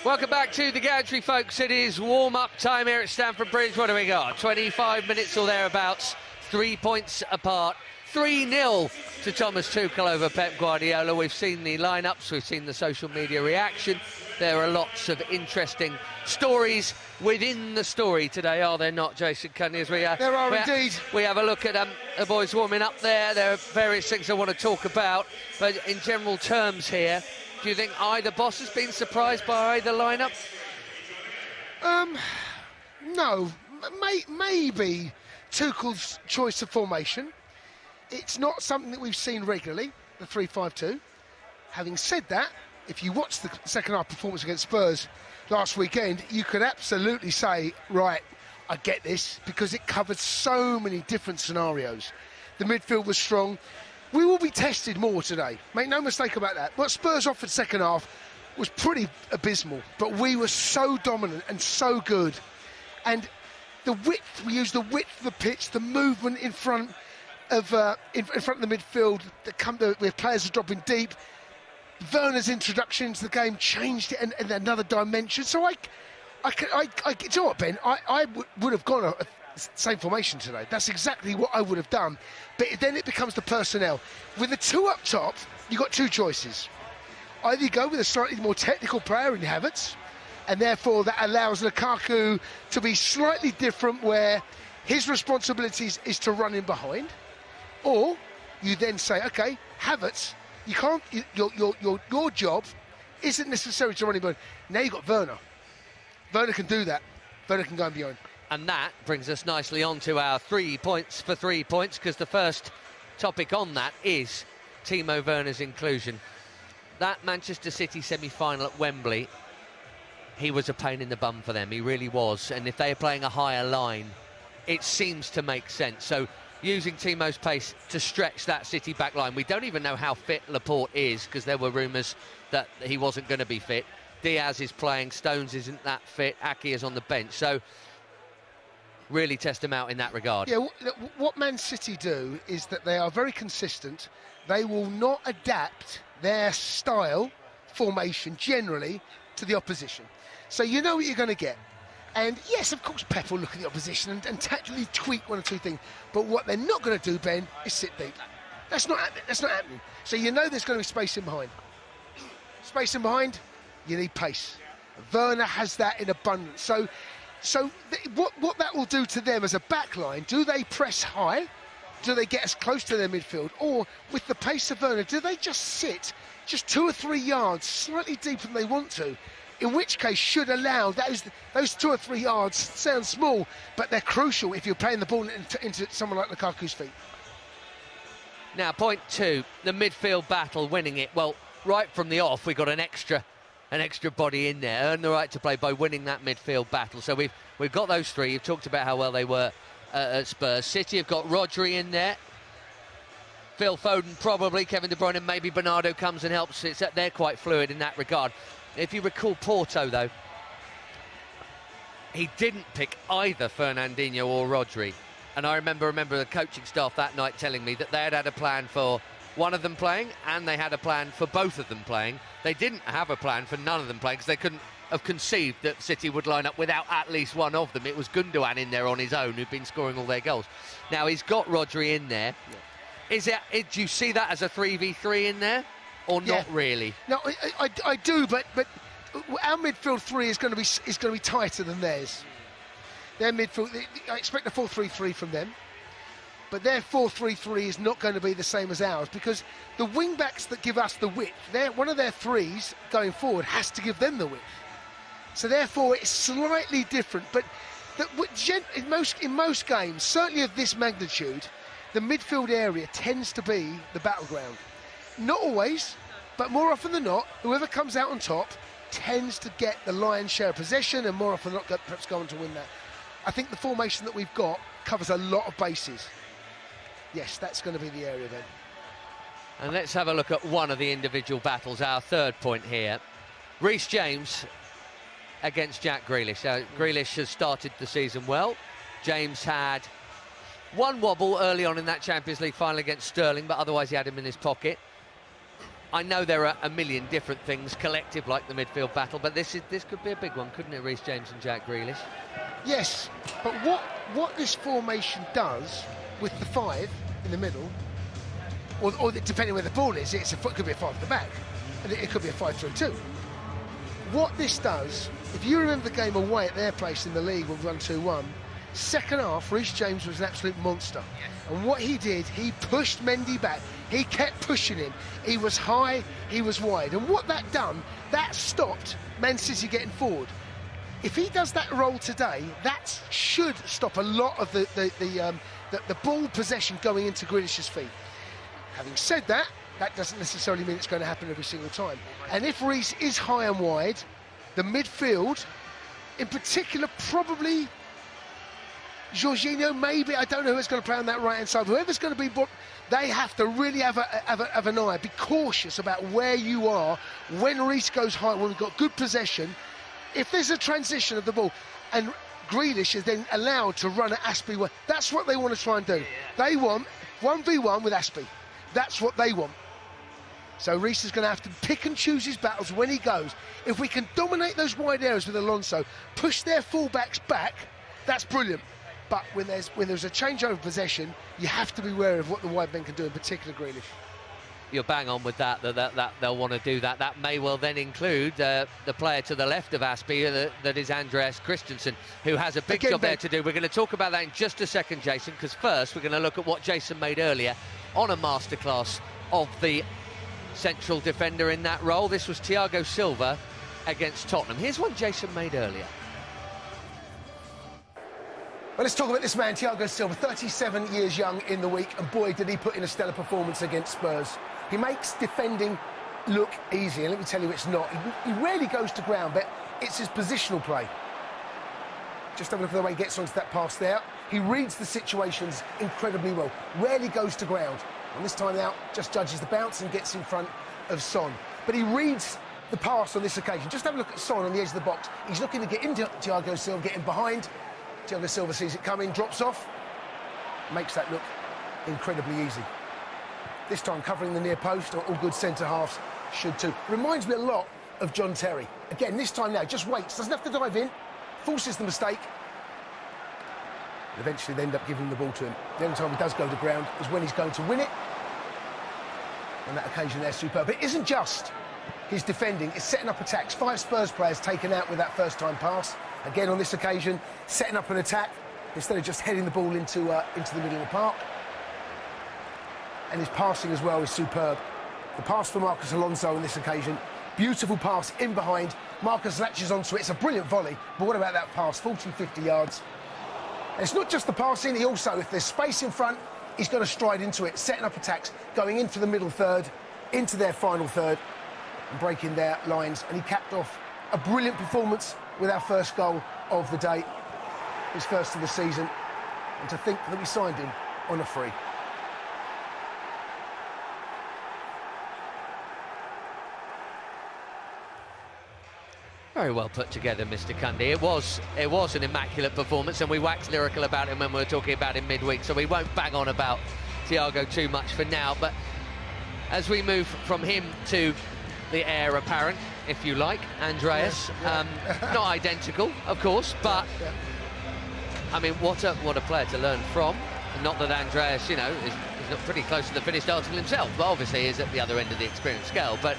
Welcome back to the gantry, folks. It is warm-up time here at Stamford Bridge. What do we got? 25 minutes or thereabouts. 3 points apart. 3-0 to Thomas Tuchel over Pep Guardiola. We've seen the lineups, we've seen the social media reaction. There are lots of interesting stories within the story today, are there not, Jason Cundy? As there are indeed. We have a look at the boys warming up there. There are various things I want to talk about, but in general terms here, Do you think either boss has been surprised by either lineup? No. Maybe Tuchel's choice of formation. It's not something that we've seen regularly, the 3-5-2. Having said that, if you watch the second half performance against Spurs last weekend, you could absolutely say, right, I get this, because it covered so many different scenarios. The midfield was strong. We will be tested more today. Make no mistake about that. What Spurs offered second half was pretty abysmal, but we were so dominant and so good. And the width, we used the width of the pitch, the movement in front of the midfield, where players are dropping deep. Werner's introduction into the game changed it in another dimension. So do you know what, Ben? I would have gone a same formation today. That's exactly what I would have done. But then it becomes the personnel. With the two up top, you've got two choices. Either you go with a slightly more technical player in Havertz, and therefore that allows Lukaku to be slightly different, where his responsibilities is to run in behind, or you then say, okay, Havertz, you can't. Your job isn't necessarily to run in behind. Now you've got Werner. Werner can do that. Werner can go in behind. And that brings us nicely on to our 3 points for 3 points, because the first topic on that is Timo Werner's inclusion. That Manchester City semi-final at Wembley, he was a pain in the bum for them. He really was. And if they are playing a higher line, it seems to make sense. So using Timo's pace to stretch that City back line. We don't even know how fit Laporte is, because there were rumours that he wasn't going to be fit. Diaz is playing, Stones isn't that fit, Ake is on the bench. So really test him out in that regard. Yeah, what Man City do is that they are very consistent. They will not adapt their style, formation, generally, to the opposition. So you know what you're going to get. And yes, of course, Pep will look at the opposition and tactically tweak one or two things. But what they're not going to do, Ben, is sit deep. That's not happening. So you know there's going to be space in behind. Space in behind, you need pace. Werner has that in abundance. So what that will do to them as a backline, do they press high? Do they get as close to their midfield? Or with the pace of Werner, do they just sit just 2 or 3 yards slightly deeper than they want to? In which case should allow those 2 or 3 yards, sound small, but they're crucial if you're playing the ball into someone like Lukaku's feet. Now, point 2, the midfield battle, winning it. Well, right from the off, we got an extra body in there, earned the right to play by winning that midfield battle. So we've got those 3. You've talked about how well they were at Spurs. City have got Rodri in there. Phil Foden probably, Kevin De Bruyne, and maybe Bernardo comes and helps. They're quite fluid in that regard. If you recall Porto, though, he didn't pick either Fernandinho or Rodri. And I remember the coaching staff that night telling me that they had a plan for one of them playing, and they had a plan for both of them playing. They didn't have a plan for none of them playing, because they couldn't have conceived that City would line up without at least one of them. It was Gundogan in there on his own, who'd been scoring all their goals. Now he's got Rodri in there. Yeah. Do you see that as a 3v3 in there, or not really? No, I do, but our midfield 3 is going to be tighter than theirs. Their midfield, I expect a 4-3-3 from them. But their 4-3-3 is not going to be the same as ours, because the wing-backs that give us the width, one of their 3s going forward has to give them the width. So therefore it's slightly different. But in most games, certainly of this magnitude, the midfield area tends to be the battleground. Not always, but more often than not, whoever comes out on top tends to get the lion's share of possession, and more often than not perhaps go on to win that. I think the formation that we've got covers a lot of bases. Yes, that's going to be the area then. And let's have a look at one of the individual battles, our third point here. Reece James against Jack Grealish. Grealish has started the season well. James had one wobble early on in that Champions League final against Sterling, but otherwise he had him in his pocket. I know there are a million different things collective like the midfield battle, but this could be a big one, couldn't it, Reece James and Jack Grealish? Yes, but what this formation does with the 5 in the middle, or depending where the ball is, it could be a 5 at the back, and it could be a 5-3-2. What this does, if you remember the game away at their place in the league when we won 2-1, Second half, Reece James was an absolute monster. And what he did, he pushed Mendy back. He kept pushing him. He was high, he was wide. And what that done, that stopped Man City getting forward. If he does that role today, that should stop a lot of the ball possession going into Grealish's feet. Having said that, that doesn't necessarily mean it's going to happen every single time. And if Reece is high and wide, the midfield, in particular, probably Jorginho, maybe, I don't know who's going to play on that right-hand side. Whoever's going to be, they have to really have an eye, be cautious about where you are when Reece goes high, when we've got good possession. If there's a transition of the ball and Grealish is then allowed to run at Aspie, that's what they want to try and do. They want 1v1 with Aspie. That's what they want. So Reece is going to have to pick and choose his battles when he goes. If we can dominate those wide areas with Alonso, push their fullbacks back, that's brilliant. But when there's a changeover of possession, you have to be wary of what the wide men can do, in particular Grealish. You're bang on with that they'll want to do that. That may well then include the player to the left of Aspie, that is Andreas Christensen, who has a big job there to do. We're going to talk about that in just a second, Jason, because first we're going to look at what Jason made earlier on a masterclass of the central defender in that role. This was Thiago Silva against Tottenham. Here's one Jason made earlier. Well, let's talk about this man, Thiago Silva, 37 years young in the week, and boy, did he put in a stellar performance against Spurs. He makes defending look easy, and let me tell you, it's not. He rarely goes to ground, but it's his positional play. Just have a look at the way he gets onto that pass there. He reads the situations incredibly well, rarely goes to ground. And this time out, just judges the bounce and gets in front of Son. But he reads the pass on this occasion. Just have a look at Son on the edge of the box. He's looking to get into Thiago Silva, getting behind. Thiago Silva sees it coming, drops off, makes that look incredibly easy. This time covering the near post, all good centre-halves should too. Reminds me a lot of John Terry. Again, this time now, just waits, doesn't have to dive in, forces the mistake. And eventually they end up giving the ball to him. The only time he does go to ground is when he's going to win it. On that occasion they're superb. But it isn't just his defending, it's setting up attacks. 5 Spurs players taken out with that first-time pass. Again, on this occasion, setting up an attack instead of just heading the ball into the middle of the park. And his passing as well is superb. The pass for Marcos Alonso on this occasion. Beautiful pass in behind. Marcos latches onto it. It's a brilliant volley. But what about that pass? 40, 50 yards. And it's not just the passing. He also, if there's space in front, he's got to stride into it, setting up attacks, going in for the middle third, into their final third, and breaking their lines. And he capped off a brilliant performance with our first goal of the day, his first of the season, and to think that we signed him on a free. Very well put together, Mr. Kanté. It was an immaculate performance, and we waxed lyrical about him when we were talking about him midweek, so we won't bang on about Thiago too much for now. But as we move from him to the heir apparent, if you like, Andreas, not identical, of course, but I mean, what a player to learn from. Not that Andreas, you know, is not pretty close to the finished article himself, but obviously is at the other end of the experience scale. But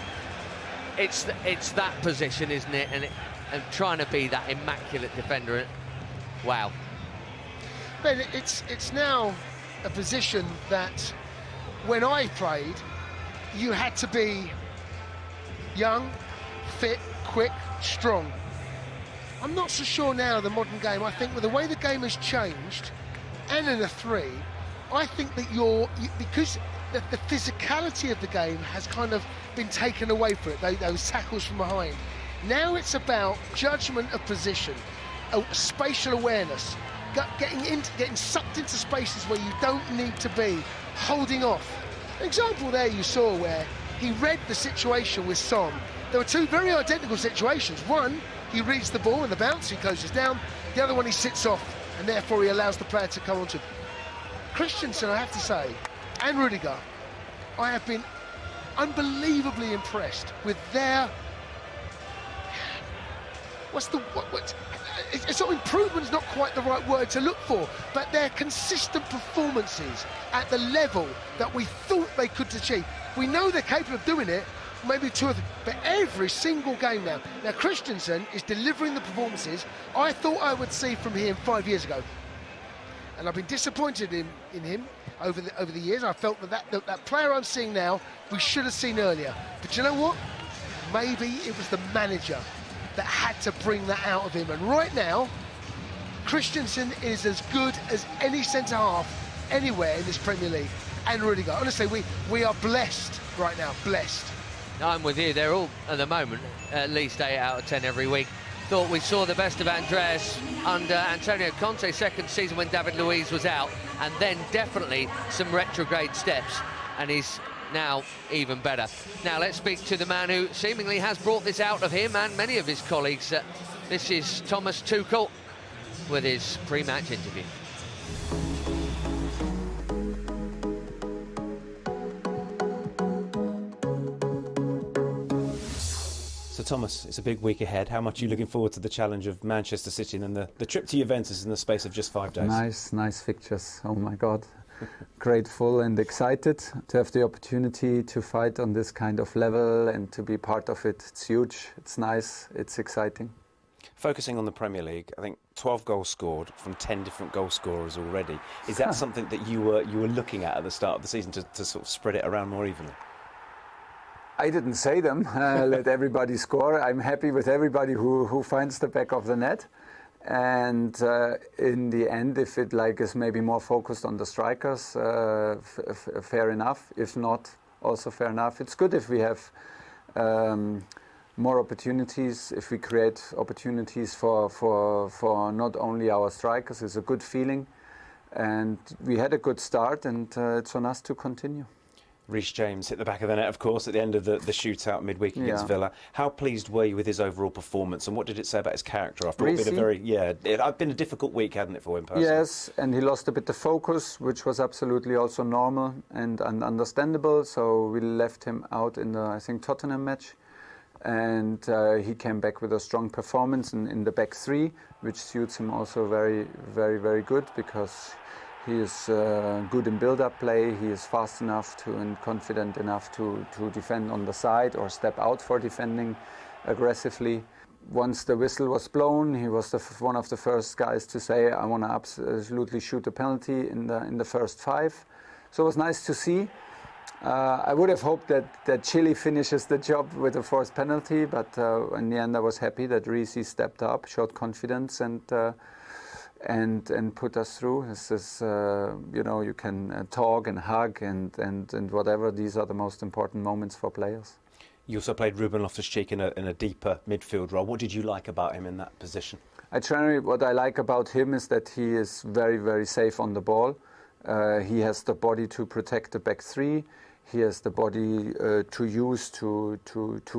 it's that position, isn't it? And trying to be that immaculate defender. Wow. Ben, it's now a position that when I played, you had to be young, fit, quick, strong. I'm not so sure now in the modern game. I think with the way the game has changed, and in a 3, I think that because the physicality of the game has kind of been taken away from it, those tackles from behind. Now it's about judgment of position, spatial awareness, getting sucked into spaces where you don't need to be, holding off. An example there you saw where he read the situation with Son. There were 2 very identical situations. One, he reads the ball and the bounce, he closes down. The other one, he sits off, and therefore he allows the player to come onto him. Christensen, I have to say, and Rudiger, I have been unbelievably impressed with their... It's not improvement's not quite the right word to look for, but their consistent performances at the level that we thought they could achieve. We know they're capable of doing it, maybe 2 or 3, but every single game now. Now, Christensen is delivering the performances I thought I would see from him 5 years ago. and I've been disappointed in him over the years. I felt that player I'm seeing now, we should have seen earlier. But you know what? Maybe it was the manager that had to bring that out of him. And right now, Christensen is as good as any centre-half anywhere in this Premier League. And really good. Honestly, we are blessed right now, blessed. I'm with you. They're all, at the moment, at least 8 out of 10 every week. Thought we saw the best of Andreas under Antonio Conte's second season when David Luiz was out, and then definitely some retrograde steps, and he's now even better. Now let's speak to the man who seemingly has brought this out of him and many of his colleagues. This is Thomas Tuchel with his pre-match interview. So Thomas, it's a big week ahead. How much are you looking forward to the challenge of Manchester City and then the trip to Juventus in the space of just 5 days? Nice fixtures. Oh my God. Grateful and excited to have the opportunity to fight on this kind of level and to be part of it. It's huge, it's nice, it's exciting. Focusing on the Premier League, I think 12 goals scored from 10 different goal scorers already. Is that something that you were looking at the start of the season to sort of spread it around more evenly? I didn't say them. Let everybody score. I'm happy with everybody who finds the back of the net. And in the end, if it is maybe more focused on the strikers, fair enough. If not, also fair enough. It's good if we have more opportunities. If we create opportunities for not only our strikers, it's a good feeling. And we had a good start, and it's on us to continue. Reece James hit the back of the net, of course, at the end of the shootout midweek against Villa. How pleased were you with his overall performance, and what did it say about his character after what had been it's been a difficult week, hadn't it, for him personally? Yes, and he lost a bit of focus, which was absolutely also normal and understandable. So we left him out in the, I think, Tottenham match, and he came back with a strong performance in the back three, which suits him also very, very, very good because he is good in build-up play. He is fast enough and confident enough to defend on the side or step out for defending aggressively. Once the whistle was blown, he was one of the first guys to say, "I want to absolutely shoot a penalty in the first 5." So it was nice to see. I would have hoped that Chile finishes the job with a forced penalty, but in the end, I was happy that Reece stepped up, showed confidence, and put us through. This is, you can talk and hug and whatever. These are the most important moments for players. You also played Ruben Loftus-Cheek in a deeper midfield role. What did you like about him in that position? What I like about him is that he is very, very safe on the ball. He has the body to protect the back three. He has the body to use to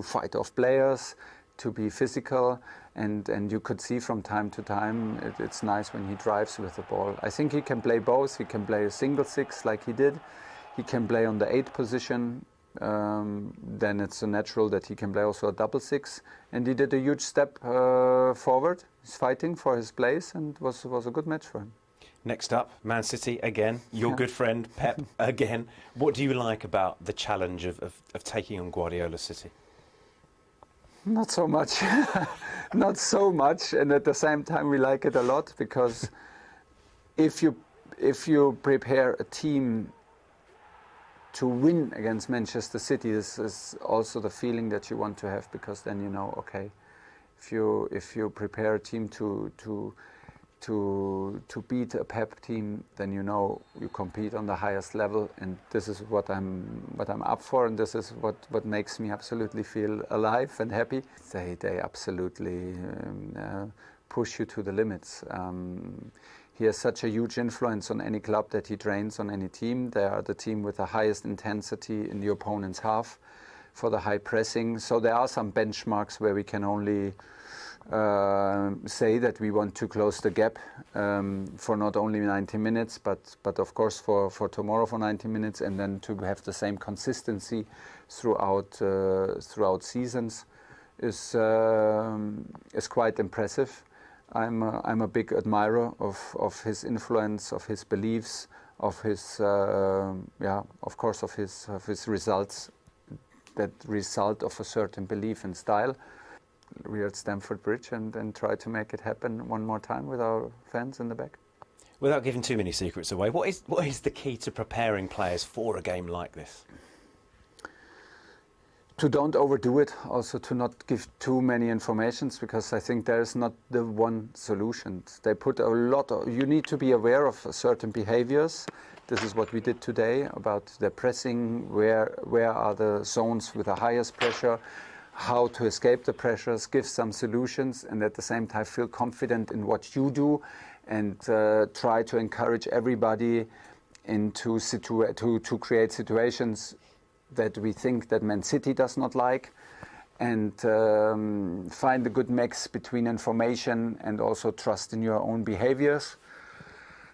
fight off players, to be physical. And you could see from time to time, it's nice when he drives with the ball. I think he can play both. He can play a single 6 like he did. He can play on the 8 position. Then it's a natural that he can play also a double 6. And he did a huge step forward. He's fighting for his place and was a good match for him. Next up, Man City again. Your good friend Pep again. What do you like about the challenge of taking on Guardiola City? Not so much. Not so much, and at the same time we like it a lot because if you prepare a team to win against Manchester City, this is also the feeling that you want to have, because then you know, okay, if you prepare a team to beat a Pep team, then you know you compete on the highest level, and this is what I'm up for, and this is what makes me absolutely feel alive and happy. They absolutely push you to the limits. He has such a huge influence on any club that he trains, on any team. They are the team with the highest intensity in the opponent's half for the high pressing. So there are some benchmarks where we can only say that we want to close the gap for not only 90 minutes, but of course for tomorrow for 90 minutes, and then to have the same consistency throughout seasons is quite impressive. I'm a big admirer of his influence, of his beliefs, of his of course of his results that result of a certain belief and style. We are at Stamford Bridge and try to make it happen one more time with our fans in the back. Without giving too many secrets away, what is the key to preparing players for a game like this? To don't overdo it, also to not give too many informations, because I think there is not the one solution. They put a lot of, you need to be aware of certain behaviors. This is what we did today about the pressing, where are the zones with the highest pressure, how to escape the pressures, give some solutions, and at the same time feel confident in what you do, and try to encourage everybody into to create situations that we think that Man City does not like, and find a good mix between information and also trust in your own behaviors.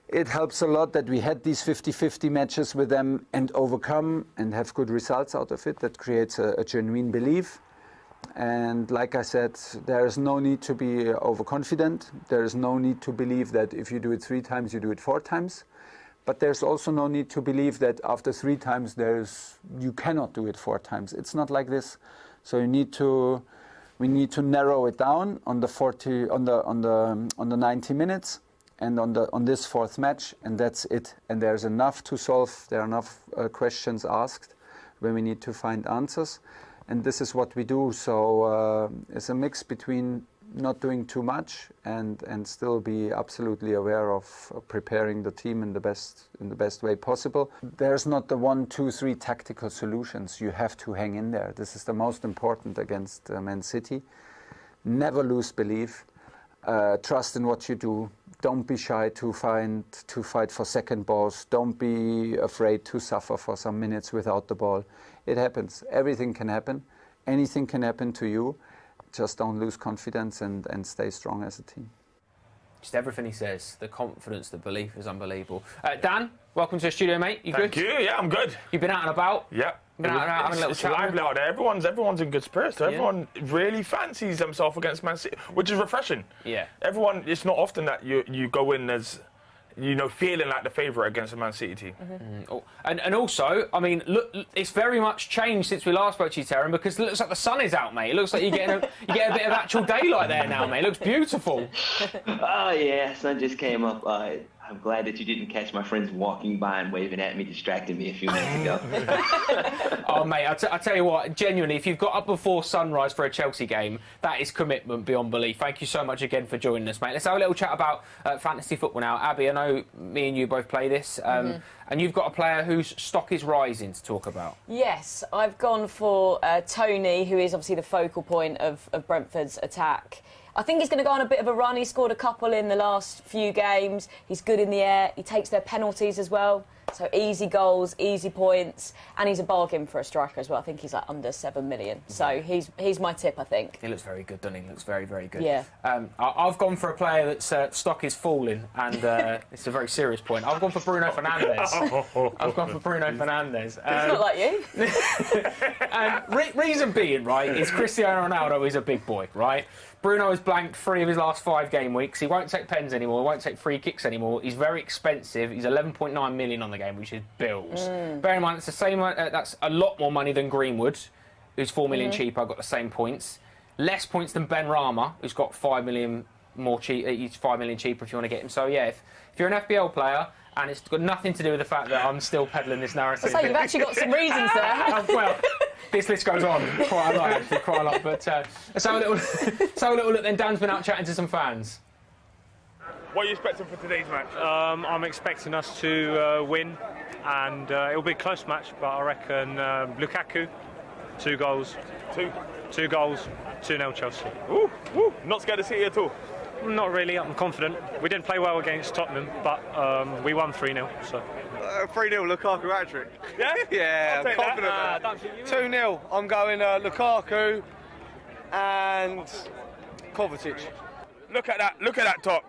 It helps a lot that we had these 50-50 matches with them and overcome and have good results out of it. That creates a genuine belief. And like I said, there is no need to be overconfident. There is no need to believe that if you do it 3 times, you do it 4 times. But there's also no need to believe that after 3 times you cannot do it 4 times. It's not like this. So we need to narrow it down on the 90 minutes and on this 4th match, and that's it. And there's enough to solve. There are enough questions asked when we need to find answers, and this is what we do. So it's a mix between not doing too much and still be absolutely aware of preparing the team in the best way possible. There's not the 1, 2, 3 tactical solutions. You have to hang in there. This is the most important against Man City. Never lose belief. Trust in what you do. Don't be shy to fight for second balls. Don't be afraid to suffer for some minutes without the ball. It happens. Everything can happen. Anything can happen to you. Just don't lose confidence and stay strong as a team. Just everything he says, the confidence, the belief is unbelievable. Dan, welcome to the studio, mate. You good? Thank you. Yeah, I'm good. You've been out and about? Yeah. Been out and about having a little it's chat? lively out there. Everyone's in good spirits. Yeah. Everyone really fancies themselves against Man City, which is refreshing. Yeah. Everyone. It's not often that you go in as, feeling like the favourite against a Man City team. Oh, and also, I mean, look, it's very much changed since we last spoke to you, Terran, because it looks like the sun is out, mate. It looks like you get a bit of actual daylight there now, mate. It looks beautiful. Oh yeah, sun just came up. I'm glad that you didn't catch my friends walking by and waving at me, distracting me a few minutes ago. Oh, mate, I tell you what, genuinely, if you've got up before sunrise for a Chelsea game, that is commitment beyond belief. Thank you so much again for joining us, mate. Let's have a little chat about fantasy football now. Abby, I know me and you both play this, and you've got a player whose stock is rising to talk about. Yes, I've gone for Tony, who is obviously the focal point of Brentford's attack. I think he's going to go on a bit of a run. He scored a couple in the last few games. He's good in the air. He takes their penalties as well. So easy goals, easy points, and he's a bargain for a striker as well. I think he's like under 7 million. So he's my tip, I think. He looks very good, doesn't he? He looks very, very good. Yeah. I've gone for a player that's stock is falling, and it's a very serious point. I've gone for Bruno Fernandes. I've gone for Bruno Fernandes. It's not like you. Reason being, right, is Cristiano Ronaldo is a big boy, right? Bruno has blanked 3 of his last 5 game weeks. He won't take pens anymore. He won't take free kicks anymore. He's very expensive. He's 11.9 million on the game, which is bills. Bear in mind, it's the same. That's a lot more money than Greenwood, who's 4 million cheaper. Got the same points. Less points than Ben Rama, who's got 5 million more cheap. He's 5 million cheaper if you want to get him. So yeah, if you're an FPL player. And it's got nothing to do with the fact that I'm still peddling this narrative. So you've actually got some reasons there. Well, this list goes on quite a lot, actually, quite a lot. But let's have a little look then. Dan's been out chatting to some fans. What are you expecting for today's match? I'm expecting us to win, and it'll be a close match, but I reckon Lukaku, 2 goals. 2 goals, 2-0 Chelsea. Ooh, not scared to see it at all? Not really, I'm confident. We didn't play well against Tottenham, but we won 3-0. So. 3-0 Lukaku hat-trick. Yeah? Yeah, I'm confident. 2-0, I'm going Lukaku and Kovacic. Look at that top.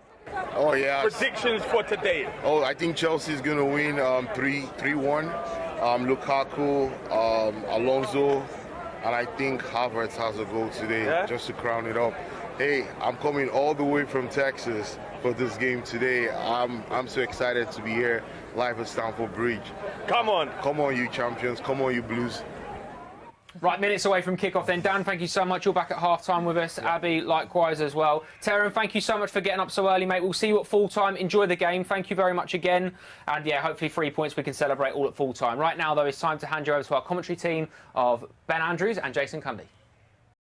Oh, yeah. Predictions for today. Oh, I think Chelsea's going to win 3-1. Lukaku, Alonso, and I think Havertz has a goal today, just to crown it up. Hey, I'm coming all the way from Texas for this game today. I'm so excited to be here live at Stamford Bridge. Come on, you champions. Come on, you Blues. Right, minutes away from kickoff then. Dan, thank you so much. You're back at half-time with us. Yeah. Abby, likewise as well. Terran, thank you so much for getting up so early, mate. We'll see you at full-time. Enjoy the game. Thank you very much again. And, yeah, hopefully 3 points we can celebrate all at full-time. Right now, though, it's time to hand you over to our commentary team of Ben Andrews and Jason Cundy.